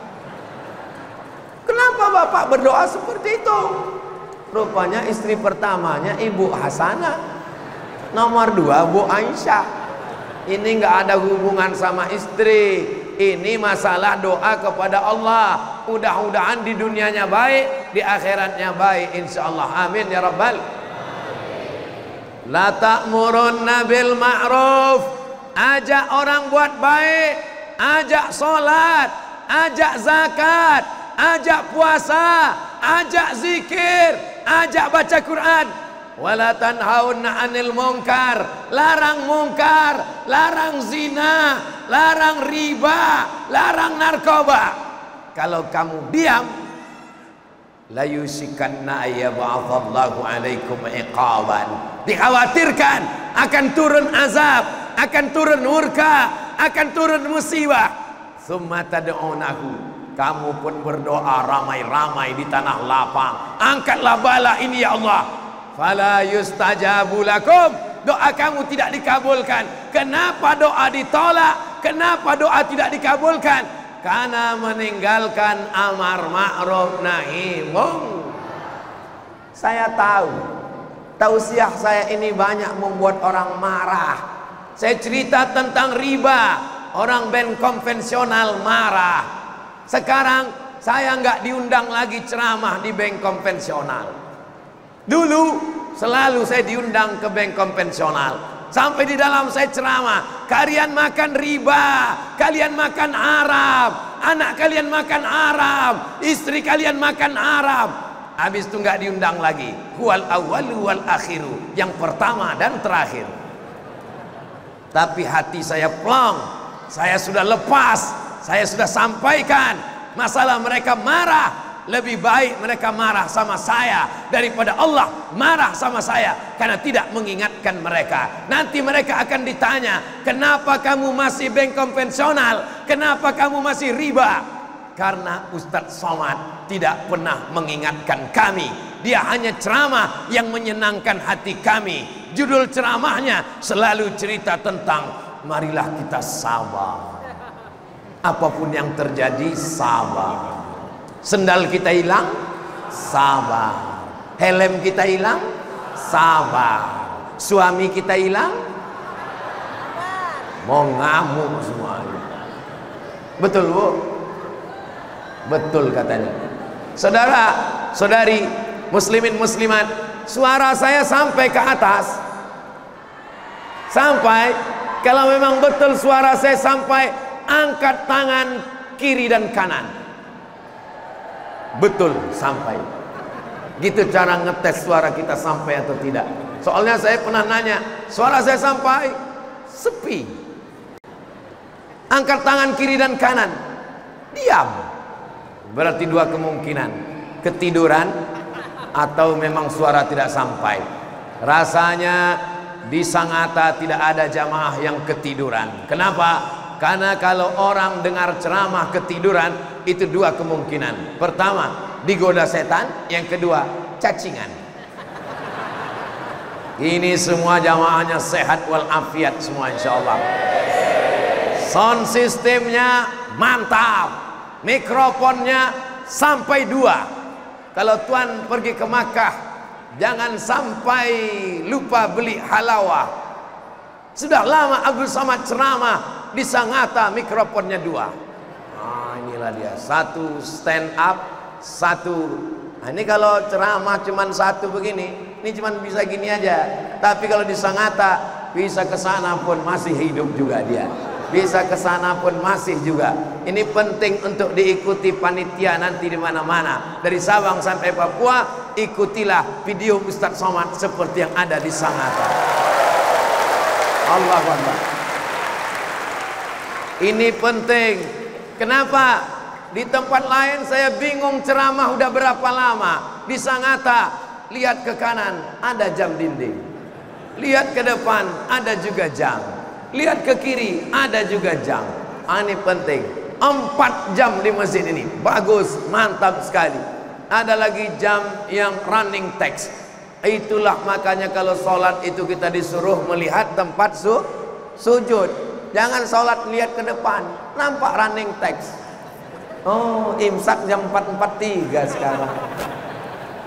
Kenapa bapak berdoa seperti itu? Rupanya istri pertamanya Ibu Hasanah, nomor 2 Bu Aisyah. Ini nggak ada hubungan sama istri. Ini masalah doa kepada Allah. Mudah-mudahan di dunianya baik, di akhiratnya baik, insyaallah. Amin ya rabbal. La ta'murunna bil ma'ruf, ajak orang buat baik, ajak sholat, ajak zakat, ajak puasa, ajak zikir, ajak baca Quran. Wala tanhauna 'anil munkar, larang mungkar, larang zina, larang riba, larang narkoba. Kalau kamu diam, la yusikanna ayyab'atsallahu 'alaikum iqaban. Dikhawatirkan akan turun azab, akan turun murka, akan turun musibah. Tsumma tad'unahu, kamu pun berdoa ramai-ramai di tanah lapang, angkatlah bala ini ya Allah. Fala yustajabu lakum, doa kamu tidak dikabulkan. Kenapa doa ditolak? Kenapa doa tidak dikabulkan? Karena meninggalkan amar ma'ruf nahi munkar. Saya tahu tausiah saya ini banyak membuat orang marah. Saya cerita tentang riba, orang band konvensional marah. Sekarang saya nggak diundang lagi ceramah di bank konvensional. Dulu selalu saya diundang ke bank konvensional. Sampai di dalam saya ceramah, kalian makan riba, kalian makan Arab, anak kalian makan Arab, istri kalian makan Arab. Habis itu nggak diundang lagi. Huwal awwalu wal akhiru, yang pertama dan terakhir. Tapi hati saya plong, saya sudah lepas, saya sudah sampaikan. Masalah mereka marah, lebih baik mereka marah sama saya daripada Allah marah sama saya karena tidak mengingatkan mereka. Nanti mereka akan ditanya, kenapa kamu masih bank konvensional, kenapa kamu masih riba? Karena Ustadz Somad tidak pernah mengingatkan kami. Dia hanya ceramah yang menyenangkan hati kami. Judul ceramahnya selalu cerita tentang marilah kita sabar. Apapun yang terjadi, sabar. Sendal kita hilang, sabar. Helm kita hilang, sabar. Suami kita hilang, mau ngamuk semuanya. Betul Bu? Betul katanya. Saudara, saudari, muslimin muslimat, suara saya sampai ke atas. Sampai, kalau memang betul suara saya sampai, angkat tangan kiri dan kanan. Betul sampai. Gitu cara ngetes suara kita sampai atau tidak. Soalnya saya pernah nanya, suara saya sampai? Sepi. Angkat tangan kiri dan kanan. Diam. Berarti dua kemungkinan, ketiduran atau memang suara tidak sampai. Rasanya di Sangatta tidak ada jamaah yang ketiduran. Kenapa? Karena kalau orang dengar ceramah ketiduran, itu dua kemungkinan. Pertama, digoda setan. Yang kedua, cacingan. Ini semua jamaahnya sehat walafiat semua insyaallah. Sound sistemnya mantap, mikrofonnya sampai 2. Kalau tuan pergi ke Makkah, jangan sampai lupa beli halawah. Sudah lama Abdul Somad ceramah di Sangatta, mikrofonnya 2. Inilah dia, 1 stand up, 1. Nah, ini kalau ceramah cuman 1 begini, ini cuman bisa gini aja. Tapi kalau di Sangatta bisa ke sana pun masih hidup juga dia. Bisa ke sana pun masih juga. Ini penting untuk diikuti panitia nanti di mana-mana. Dari Sabang sampai Papua, ikutilah video Ustadz Somad seperti yang ada di Sangatta. Allahu Akbar. Ini penting. Kenapa? Di tempat lain saya bingung ceramah udah berapa lama. Di Sangatta, lihat ke kanan ada jam dinding, lihat ke depan ada juga jam, lihat ke kiri ada juga jam. Ini penting. 4 jam di masjid ini, bagus, mantap sekali. Ada lagi jam yang running text. Itulah makanya kalau sholat itu kita disuruh melihat tempat sujud. Jangan sholat lihat ke depan, nampak running text. Oh, imsak jam 4.43 sekarang.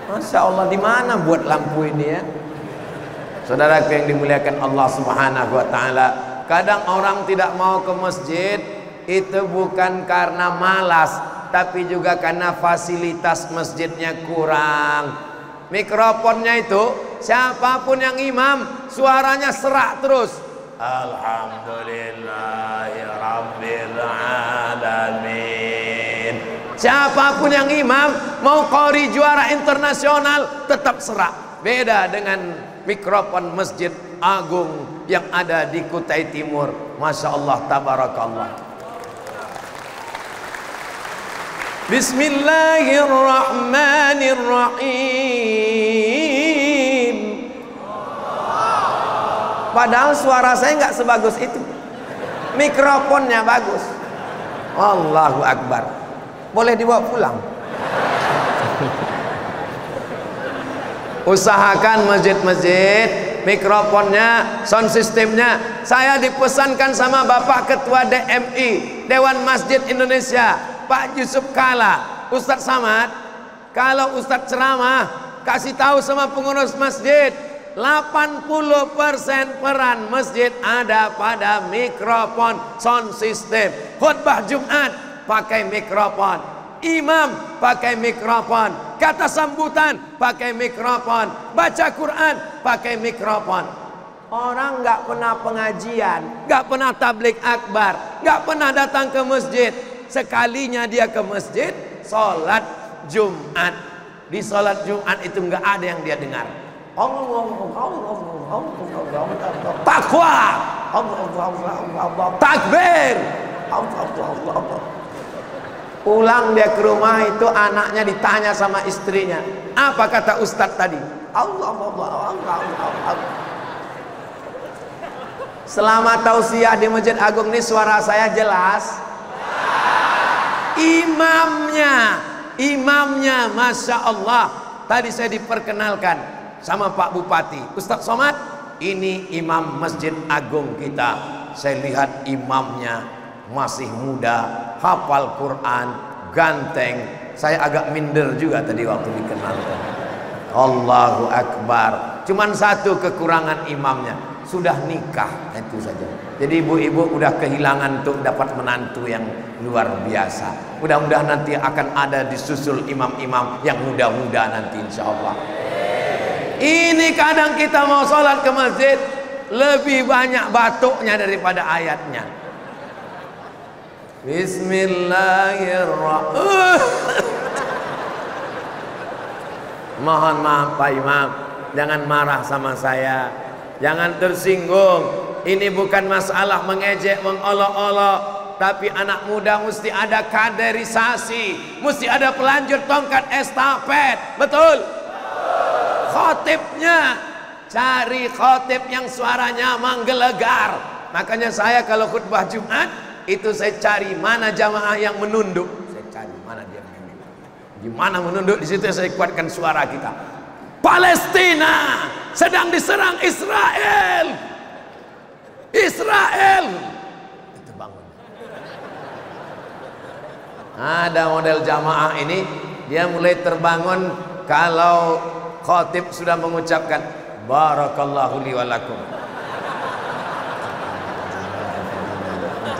Masya Allah, di mana buat lampu ini ya? Saudaraku yang dimuliakan Allah Subhanahu wa Ta'ala, kadang orang tidak mau ke masjid itu bukan karena malas, tapi juga karena fasilitas masjidnya kurang. Mikrofonnya itu siapapun yang imam, suaranya serak terus. Alhamdulillahirabbil alamin. Siapapun yang imam, mau qori juara internasional tetap serak. Beda dengan mikrofon Masjid Agung yang ada di Kutai Timur. Masya Allah, tabarakallah. Bismillahirrahmanirrahim. Padahal suara saya nggak sebagus itu, mikrofonnya bagus. Allahu Akbar. Boleh dibawa pulang. Usahakan masjid-masjid mikrofonnya, sound systemnya. Saya dipesankan sama Bapak Ketua DMI, Dewan Masjid Indonesia, Pak Yusuf Kala. Ustadz Samad, kalau Ustadz ceramah, kasih tahu sama pengurus masjid, 80% peran masjid ada pada mikrofon, sound system. Khutbah Jumat pakai mikrofon, imam pakai mikrofon, kata sambutan pakai mikrofon, baca Quran pakai mikrofon. Orang nggak pernah pengajian, nggak pernah tablik akbar, nggak pernah datang ke masjid. Sekalinya dia ke masjid, sholat Jumat. Di sholat Jumat itu nggak ada yang dia dengar. Takwa, takbir. Pulang dia ke rumah itu, anaknya ditanya sama istrinya, apa kata Ustadz tadi? Allah. Selama tausiah di Masjid Agung ini suara saya jelas. Imamnya Masya Allah, tadi saya diperkenalkan sama Pak Bupati, Ustadz Somad, ini imam Masjid Agung kita. Saya lihat imamnya masih muda, hafal Quran, ganteng. Saya agak minder juga tadi waktu dikenalkan. Allahu Akbar. Cuman satu kekurangan imamnya, sudah nikah, itu saja. Jadi ibu-ibu udah kehilangan untuk dapat menantu yang luar biasa. Mudah-mudahan nanti akan ada disusul imam-imam yang muda-muda nanti insya Allah. Ini kadang kita mau sholat ke masjid, lebih banyak batuknya daripada ayatnya. Bismillahirrahmanirrahim. Mohon maaf Pak Imam, jangan marah sama saya, jangan tersinggung. Ini bukan masalah mengejek, mengolok-olok, tapi anak muda mesti ada kaderisasi, mesti ada pelanjut tongkat estafet. Betul? Khotibnya, cari khotib yang suaranya menggelegar. Makanya saya kalau khutbah Jumat itu saya cari mana jamaah yang menunduk. Saya cari mana dia menunduk. Di mana menunduk, di situ saya kuatkan suara kita. Palestina sedang diserang Israel. Israel. Itu bangun. Ada model jamaah ini, dia mulai terbangun kalau khotib sudah mengucapkan barakallahu li wa lakum.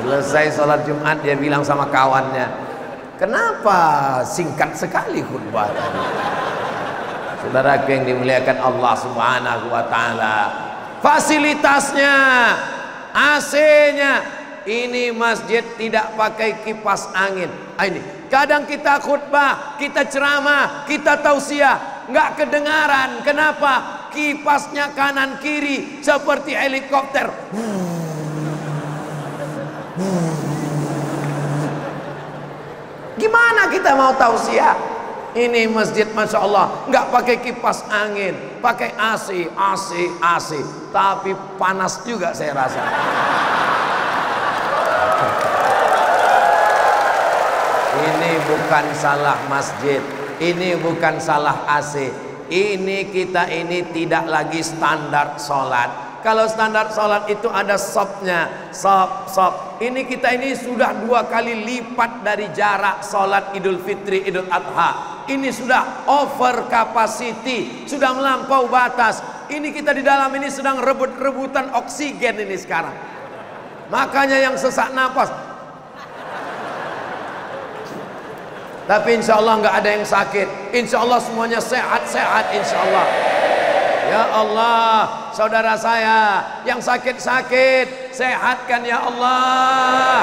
Selesai sholat Jumat dia bilang sama kawannya, kenapa singkat sekali khutbah tadi? Saudaraku yang dimuliakan Allah Subhanahu wa taala, fasilitasnya, AC-nya, ini masjid tidak pakai kipas angin. Ini kadang kita khutbah, kita ceramah, kita tausiah, nggak kedengaran. Kenapa? Kipasnya kanan kiri seperti helikopter. Gimana kita mau tausiah? Ini masjid Masya Allah nggak pakai kipas angin, pakai AC, tapi panas juga saya rasa. Ini bukan salah masjid, ini bukan salah AC, ini kita ini tidak lagi standar sholat. Kalau standar sholat itu ada sopnya, sop. Ini kita ini sudah 2 kali lipat dari jarak sholat Idul Fitri, Idul Adha. Ini sudah over capacity, sudah melampau batas. Ini kita di dalam ini sedang rebut-rebutan oksigen ini sekarang. Makanya yang sesak napas. Tapi insya Allah nggak ada yang sakit. Insya Allah semuanya sehat-sehat insya Allah. Ya Allah, saudara saya yang sakit-sakit, sehatkan ya Allah.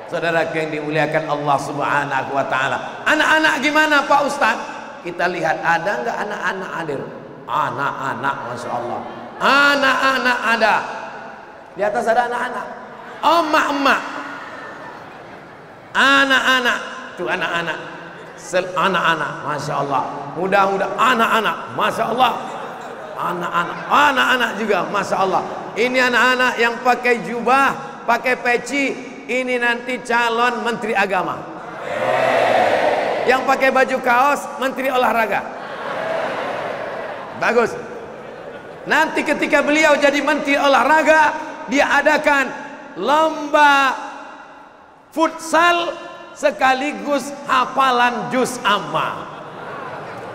Saudara yang dimuliakan Allah Subhanahu wa taala. Anak-anak gimana Pak Ustaz? Kita lihat ada nggak anak-anak hadir? Anak-anak Masya Allah. Anak-anak ada. Di atas ada anak-anak. Emak-emak. Anak-anak. Tuh anak-anak. Anak-anak, Masya Allah. Mudah-mudah anak-anak, Masya Allah. Anak-anak juga, Masya Allah. Ini anak-anak yang pakai jubah, pakai peci. Ini nanti calon menteri agama. Yang pakai baju kaos, menteri olahraga. Bagus. Nanti ketika beliau jadi menteri olahraga, dia adakan lomba futsal sekaligus hafalan juz amma,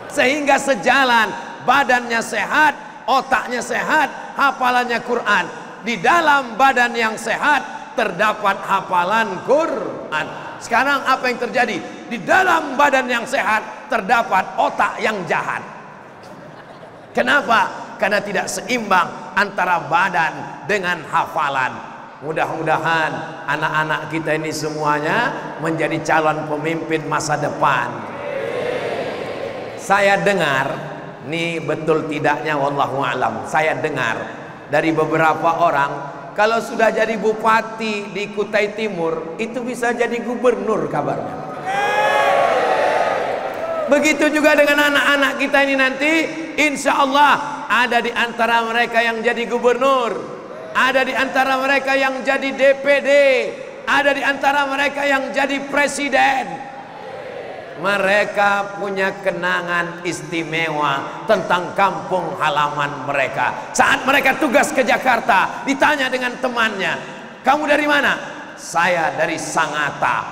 sehingga sejalan, badannya sehat, otaknya sehat, hafalannya Quran. Di dalam badan yang sehat terdapat hafalan Quran. Sekarang apa yang terjadi? Di dalam badan yang sehat terdapat otak yang jahat. Kenapa? Karena tidak seimbang antara badan dengan hafalan. Mudah-mudahan anak-anak kita ini semuanya menjadi calon pemimpin masa depan. Saya dengar, nih betul tidaknya wallahu alam, saya dengar dari beberapa orang, kalau sudah jadi bupati di Kutai Timur itu bisa jadi gubernur kabarnya. Begitu juga dengan anak-anak kita ini nanti, insya Allah ada di antara mereka yang jadi gubernur, ada di antara mereka yang jadi DPD, ada di antara mereka yang jadi presiden. Mereka punya kenangan istimewa tentang kampung halaman mereka. Saat mereka tugas ke Jakarta, ditanya dengan temannya, "Kamu dari mana?" "Saya dari Sangatta."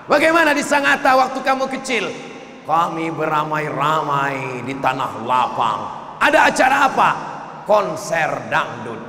"Bagaimana di Sangatta waktu kamu kecil?" "Kami beramai-ramai di tanah lapang." "Ada acara apa?" "Konser dangdut."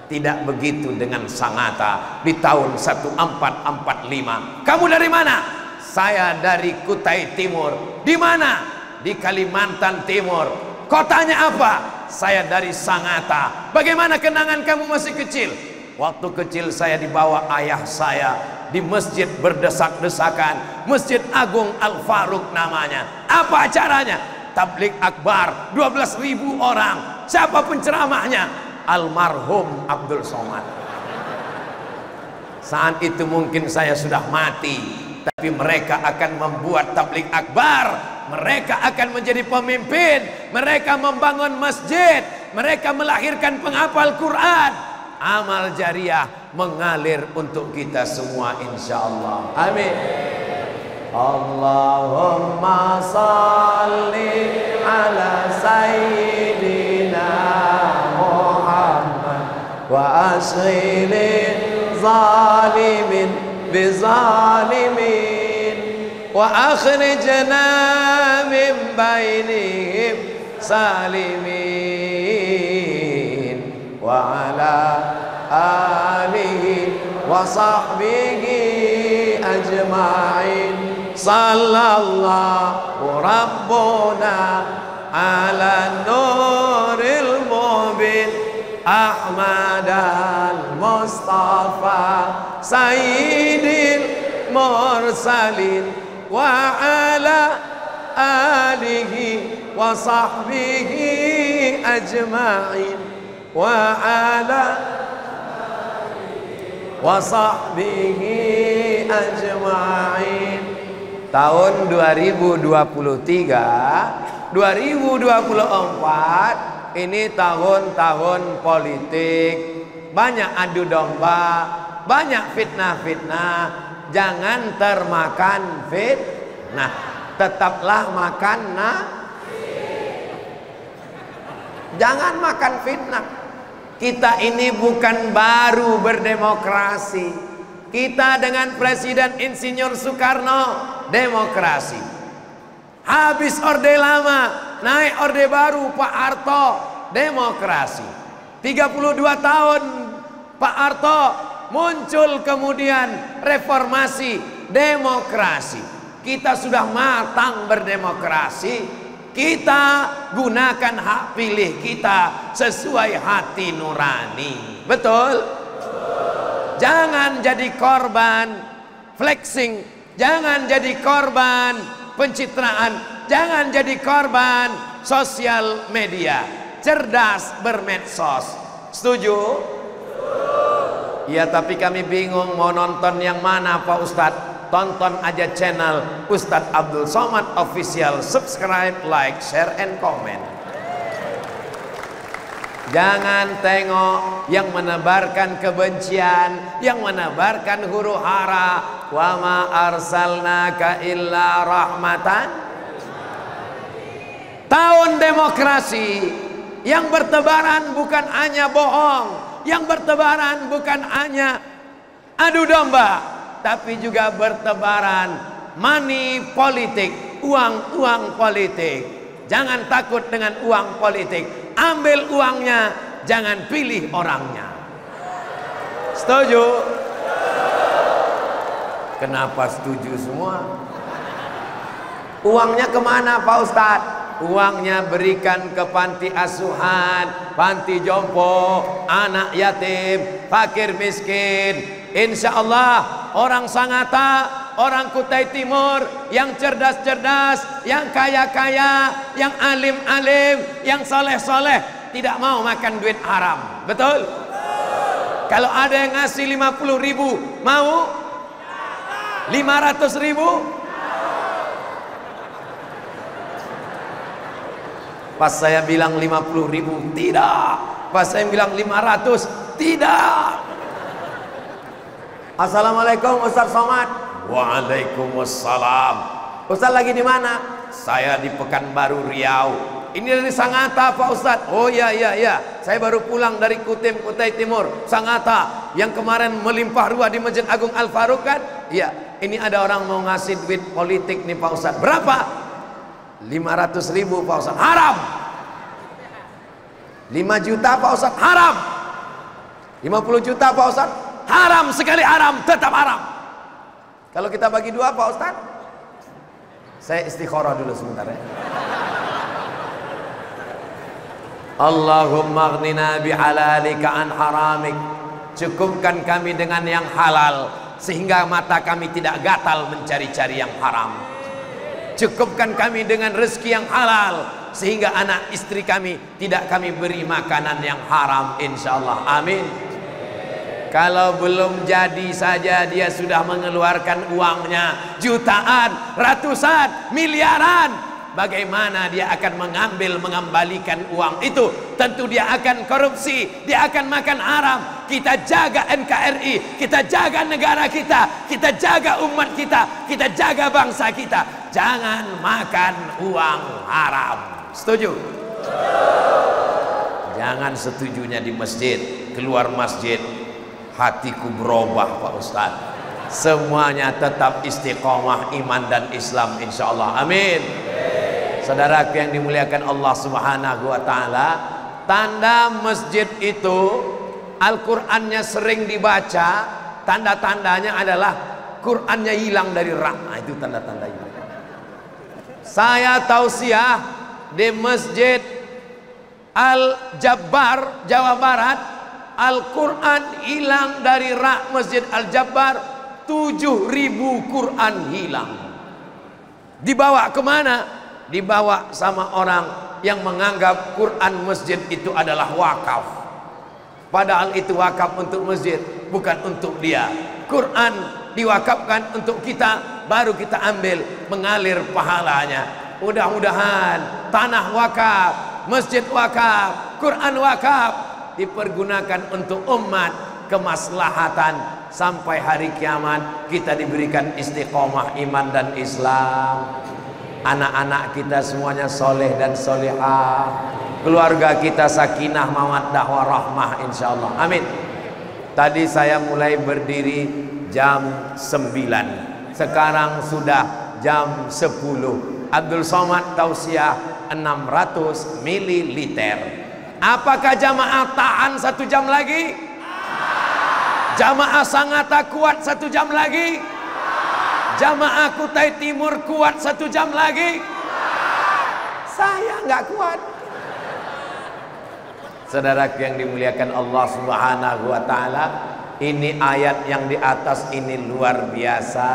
Tidak begitu dengan Sangatta di tahun 1445. "Kamu dari mana?" "Saya dari Kutai Timur." "Di mana?" "Di Kalimantan Timur." "Kotanya apa?" "Saya dari Sangatta." "Bagaimana kenangan kamu masih kecil?" "Waktu kecil saya dibawa ayah saya di masjid berdesak-desakan, Masjid Agung Al-Faruq namanya." "Apa acaranya?" "Tablik akbar, 12.000 orang." "Siapa penceramahnya?" "Almarhum Abdul Somad." Saat itu mungkin saya sudah mati, tapi mereka akan membuat tablik akbar, mereka akan menjadi pemimpin, mereka membangun masjid, mereka melahirkan penghafal Quran. Amal jariah mengalir untuk kita semua insyaallah. Amin. Allahumma salli ala sayyidina Muhammad wa ashghilil zalimin bizalimin wa akhrijna min bainihim salimin wa ala alihi wa sahbihi ajma'in. Sallallahu rabbuna ala nuril mubin Ahmad al-Mustafa Sayyidil mursalin wa ala alihi wa sahbihi ajma'in wa ala wa sahbihi ajma'in. Tahun 2023 2024 ini tahun-tahun politik, banyak adu domba, banyak fitnah-fitnah. Jangan termakan fitnah, tetaplah makan jangan makan fitnah. Kita ini bukan baru berdemokrasi. Kita dengan Presiden Insinyur Soekarno demokrasi. Habis orde lama, naik orde baru Pak Harto, demokrasi. 32 tahun Pak Harto, muncul kemudian reformasi, demokrasi. Kita sudah matang berdemokrasi, kita gunakan hak pilih kita sesuai hati nurani. Betul? Jangan jadi korban flexing, jangan jadi korban pencitraan, jangan jadi korban sosial media. Cerdas bermedsos. Setuju? Ya, tapi kami bingung mau nonton yang mana Pak Ustadz. Tonton aja channel Ustadz Abdul Somad Official. Subscribe, like, share, and comment. Jangan tengok yang menebarkan kebencian, yang menebarkan huru hara. Wa ma arsalnaka illa rahmatan. Tahun demokrasi, Yang bertebaran bukan hanya bohong, yang bertebaran bukan hanya adu domba, tapi juga bertebaran money politik, uang politik. Jangan takut dengan uang politik, ambil uangnya, jangan pilih orangnya. Setuju? Kenapa setuju semua? Uangnya kemana Pak Ustadz? Uangnya berikan ke panti asuhan, panti jompo, anak yatim, fakir miskin. Insya Allah orang Sangatta, orang Kutai Timur yang cerdas-cerdas, yang kaya-kaya, yang alim-alim, yang soleh-soleh tidak mau makan duit haram. Betul? Kalau ada yang ngasih 50.000, mau? 500.000? Pas saya bilang 50.000, tidak. Pas saya bilang 500, tidak. Assalamualaikum Ustaz Somad. Waalaikumsalam. Ustaz lagi di mana? Saya di Pekanbaru Riau. Ini dari Sangatta Pak Ustaz. Oh iya. Saya baru pulang dari Kutai Timur, Sangatta, yang kemarin melimpah ruah di Masjid Agung Al Faruq kan? Iya. Ini ada orang mau ngasih duit politik nih Pak Ustaz. Berapa? 500.000 Pak Ustaz. Haram. 5 juta Pak Ustaz. Haram. 50 juta Pak Ustaz. Haram sekali, haram, tetap haram. Kalau kita bagi 2 Pak Ustaz, saya istikharah dulu sebentar ya. Allahumma aghnina bihalalika an haramik. Cukupkan kami dengan yang halal, sehingga mata kami tidak gatal mencari-cari yang haram. Cukupkan kami dengan rezeki yang halal, sehingga anak istri kami tidak kami beri makanan yang haram, insyaallah. Amin. Kalau belum jadi saja dia sudah mengeluarkan uangnya jutaan, ratusan, miliaran. Bagaimana dia akan mengembalikan uang itu? Tentu dia akan korupsi, dia akan makan haram. Kita jaga NKRI, kita jaga negara kita, kita jaga umat kita, kita jaga bangsa kita. Jangan makan uang haram. Setuju? Jangan setujunya di masjid, keluar masjid hatiku berubah Pak Ustaz. Semuanya tetap istiqomah iman dan Islam insyaallah. Amin. Saudaraku yang dimuliakan Allah Subhanahu wa taala, tanda masjid itu Al-Qur'annya sering dibaca, tanda-tandanya adalah Qur'annya hilang dari rak. Nah, itu tanda-tandanya. Saya tausiah di Masjid Al-Jabbar Jawa Barat, Al-Qur'an hilang dari rak Masjid Al-Jabbar. 7.000 Qur'an hilang. Dibawa kemana? Dibawa sama orang yang menganggap Quran masjid itu adalah wakaf. Padahal itu wakaf untuk masjid, bukan untuk dia. Quran diwakafkan untuk kita, baru kita ambil, mengalir pahalanya. Mudah-mudahan tanah wakaf, masjid wakaf, Quran wakaf dipergunakan untuk umat, kemaslahatan, sampai hari kiamat kita diberikan istiqomah iman dan Islam. Anak-anak kita semuanya soleh dan solehah, keluarga kita sakinah mawaddah warahmah insyaallah. Amin. Tadi saya mulai berdiri jam 9, sekarang sudah jam 10. Abdul Somad tausiah 600 ml. Apakah jamaah tahan 1 jam lagi? Jamaah Sangatta kuat 1 jam lagi? Jamaah Kutai Timur kuat 1 jam lagi? Saya nggak kuat. Saudaraku yang dimuliakan Allah Subhanahu wa taala, ini ayat yang di atas ini luar biasa.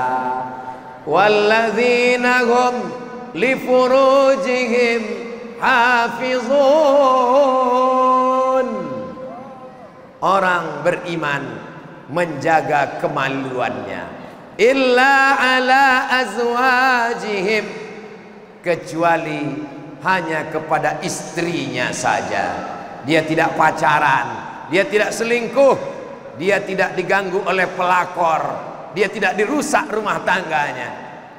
Walladzina hum li furujihim hafizun. Orang beriman menjaga kemaluannya. Illa ala azwajihim, kecuali hanya kepada istrinya saja. Dia tidak pacaran, dia tidak selingkuh, dia tidak diganggu oleh pelakor, dia tidak dirusak rumah tangganya.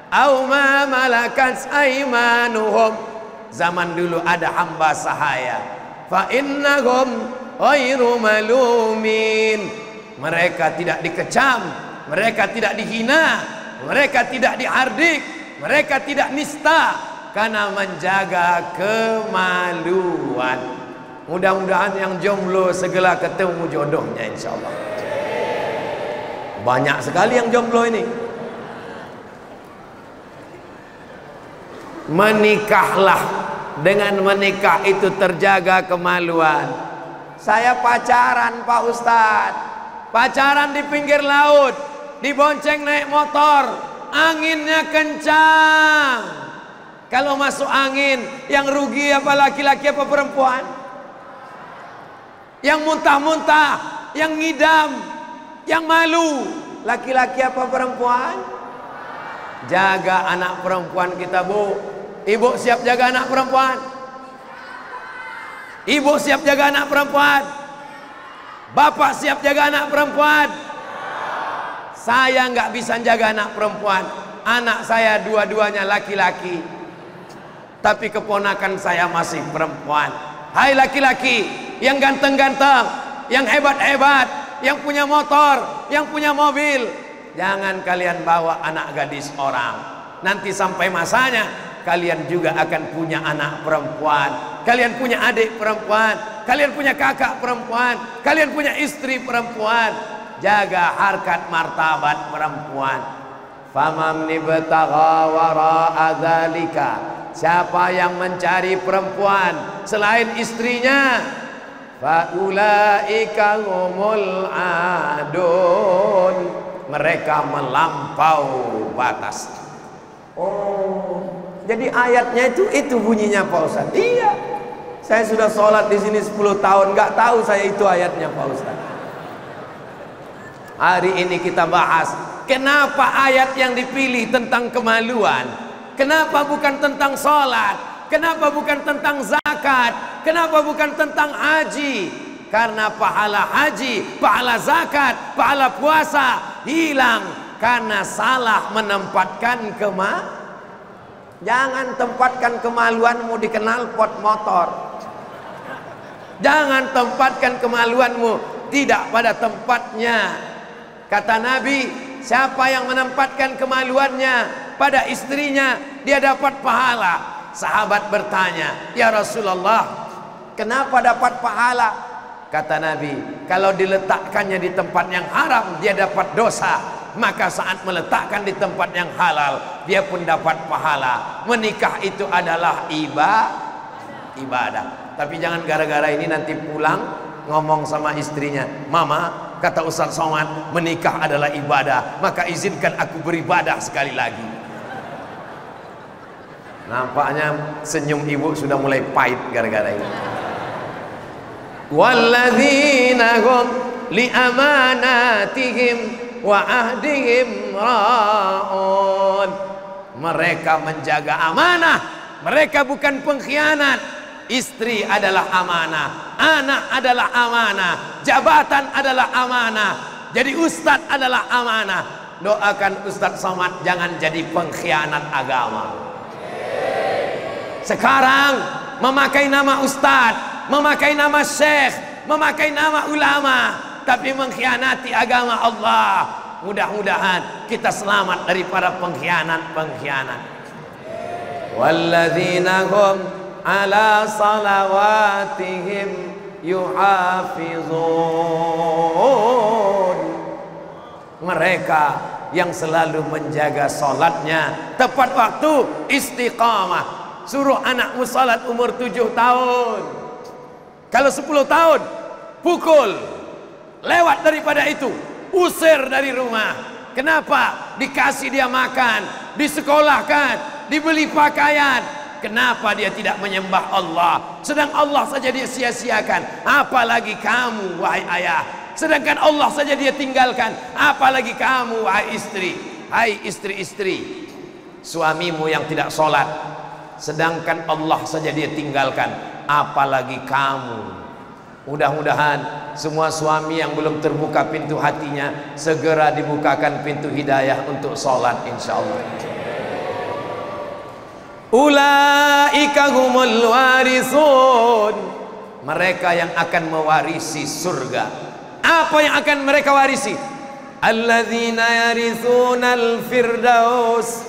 Au ma malakat aymanuhum, zaman dulu ada hamba sahaya, fa innahum ghairu malumin. Mereka tidak dikecam, mereka tidak dihina, mereka tidak dihardik, mereka tidak nista karena menjaga kemaluan. Mudah-mudahan yang jomblo segera ketemu jodohnya, insyaallah. Banyak sekali yang jomblo ini. Menikahlah, dengan menikah itu terjaga kemaluan. Saya pacaran Pak Ustadz, pacaran di pinggir laut, dibonceng naik motor, anginnya kencang. Kalau masuk angin, yang rugi apa laki-laki apa perempuan? Yang muntah-muntah, yang ngidam, yang malu, laki-laki apa perempuan? Jaga anak perempuan kita, Bu. Ibu siap jaga anak perempuan? Ibu siap jaga anak perempuan? Bapak siap jaga anak perempuan? Saya nggak bisa jaga anak perempuan. Anak saya dua-duanya laki-laki, tapi keponakan saya masih perempuan. Hai laki-laki yang ganteng-ganteng, yang hebat-hebat, yang punya motor, yang punya mobil, jangan kalian bawa anak gadis orang. Nanti sampai masanya kalian juga akan punya anak perempuan, kalian punya adik perempuan, kalian punya kakak perempuan, kalian punya istri perempuan. Jaga harkat martabat perempuan. Faman ibtagha wara'a dzalika, siapa yang mencari perempuan selain istrinya, faulaika humul adun, mereka melampau batas. Oh, jadi ayatnya itu bunyinya Pak Ustaz. Iya, saya sudah sholat di sini 10 tahun, nggak tahu saya itu ayatnya Pak Ustaz. Hari ini kita bahas kenapa ayat yang dipilih tentang kemaluan, kenapa bukan tentang sholat, kenapa bukan tentang zakat, kenapa bukan tentang haji. Karena pahala haji, pahala zakat, pahala puasa hilang karena salah menempatkan Jangan tempatkan kemaluanmu di knalpot motor. Jangan tempatkan kemaluanmu tidak pada tempatnya. Kata Nabi, siapa yang menempatkan kemaluannya pada istrinya, dia dapat pahala. Sahabat bertanya, ya Rasulullah, kenapa dapat pahala? Kata Nabi, kalau diletakkannya di tempat yang haram, dia dapat dosa. Maka saat meletakkan di tempat yang halal, dia pun dapat pahala. Menikah itu adalah ibadah. Tapi jangan gara-gara ini nanti pulang ngomong sama istrinya, Mama, kata Ustaz Somad, menikah adalah ibadah, maka izinkan aku beribadah sekali lagi. Nampaknya senyum ibu sudah mulai pahit gara-gara ini. Walladzina hum li amanatihim wa ahdihim ra'un. Mereka menjaga amanah, mereka bukan pengkhianat. Istri adalah amanah, anak adalah amanah, jabatan adalah amanah, jadi ustadz adalah amanah. Doakan Ustadz Somad jangan jadi pengkhianat agama. Sekarang memakai nama ustadz, memakai nama syekh, memakai nama ulama, tapi mengkhianati agama Allah. Mudah-mudahan kita selamat dari para pengkhianat-pengkhianat. Walladzina hum ala salawatihim yuhafizun. Mereka yang selalu menjaga salatnya tepat waktu, istiqamah. Suruh anakmu salat umur 7 tahun. Kalau 10 tahun, pukul. Lewat daripada itu, usir dari rumah. Kenapa? Dikasih dia makan, disekolahkan, dibeli pakaian. Kenapa dia tidak menyembah Allah? Sedang Allah saja dia sia-siakan, apalagi kamu wahai ayah. Sedangkan Allah saja dia tinggalkan, apalagi kamu wahai istri. Hai istri-istri, suamimu yang tidak sholat, sedangkan Allah saja dia tinggalkan, apalagi kamu. Mudah-mudahan semua suami yang belum terbuka pintu hatinya segera dibukakan pintu hidayah untuk sholat, insyaallah. Ulaika humul warisun. mereka yang akan mewarisi surga. Apa yang akan mereka warisi? Alladzina yarithunal firdaus.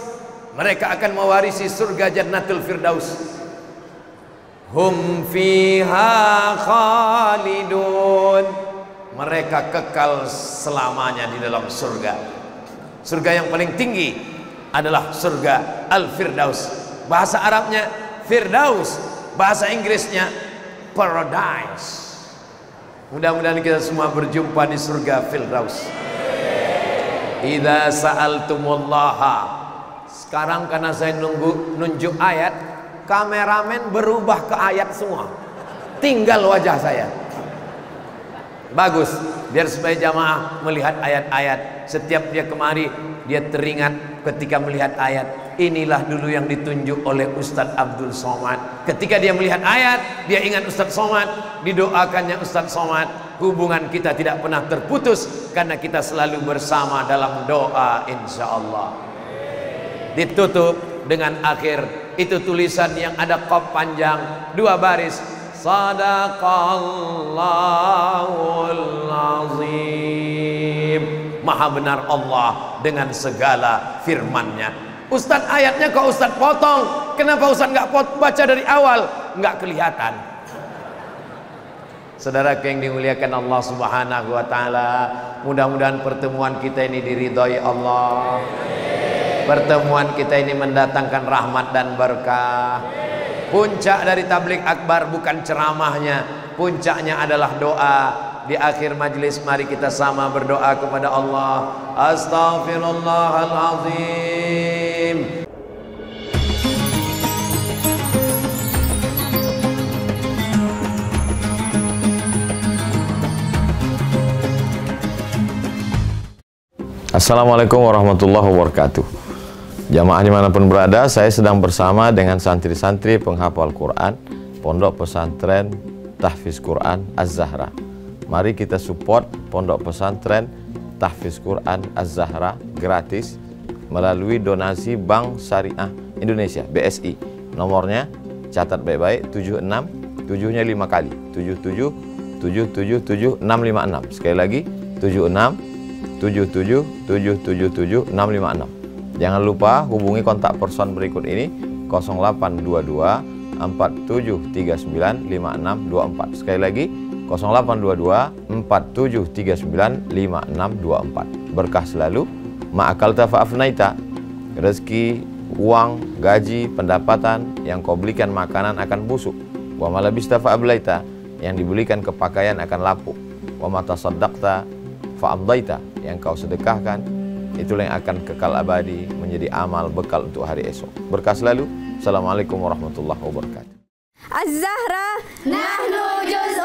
Mereka akan mewarisi surga Jannatul Firdaus. Hum fiha khalidun. Mereka kekal selamanya di dalam surga. Surga yang paling tinggi adalah surga Al-Firdaus. Bahasa Arabnya Firdaus, bahasa Inggrisnya Paradise. Mudah-mudahan kita semua berjumpa di surga Firdaus. Idza sa'altumullaha. Sekarang karena saya nunjuk ayat, kameramen berubah ke ayat semua. Tinggal wajah saya. Bagus, biar supaya jamaah melihat ayat-ayat. Setiap dia kemari, dia teringat ketika melihat ayat. Inilah dulu yang ditunjuk oleh Ustadz Abdul Somad. Ketika dia melihat ayat, dia ingat Ustadz Somad. Didoakannya Ustadz Somad. Hubungan kita tidak pernah terputus karena kita selalu bersama dalam doa, insya Allah. Ditutup dengan akhir itu tulisan yang ada qaf panjang 2 baris. Sadaqallahul azim. Maha benar Allah dengan segala firman-Nya. Ustadz ayatnya kok Ustadz potong? Kenapa Ustadz nggak baca dari awal? Nggak kelihatan. Saudara yang dimuliakan Allah Subhanahu wa taala, mudah-mudahan pertemuan kita ini diridhoi Allah. Pertemuan kita ini mendatangkan rahmat dan berkah. Puncak dari tabligh akbar bukan ceramahnya, puncaknya adalah doa. Di akhir majlis mari kita sama berdoa kepada Allah. Astaghfirullahalazim. Assalamualaikum warahmatullahi wabarakatuh. Jamaah dimanapun berada, saya sedang bersama dengan santri-santri penghafal Quran Pondok Pesantren Tahfiz Quran Az-Zahra. Mari kita support Pondok Pesantren Tahfiz Quran Az-Zahra gratis melalui donasi Bank Syariah Indonesia (BSI). Nomornya catat baik-baik, 76 7-nya 5 kali, 77 777 656. Sekali lagi 76 77 656. Jangan lupa hubungi kontak person berikut ini 0822 4739 5624. Sekali lagi 0822 4739 5624. Berkah selalu, ma'akalta fa'afnaita. Rezeki, uang, gaji, pendapatan yang kau belikan makanan akan busuk. Wa malabista fa'ablaita, yang dibelikan kepakaian akan lapuk. Wa mata saddaqta fa'amdaita, yang kau sedekahkan itulah yang akan kekal abadi menjadi amal bekal untuk hari esok. Berkah selalu. Assalamualaikum warahmatullahi wabarakatuh. Az-Zahra nahnu juz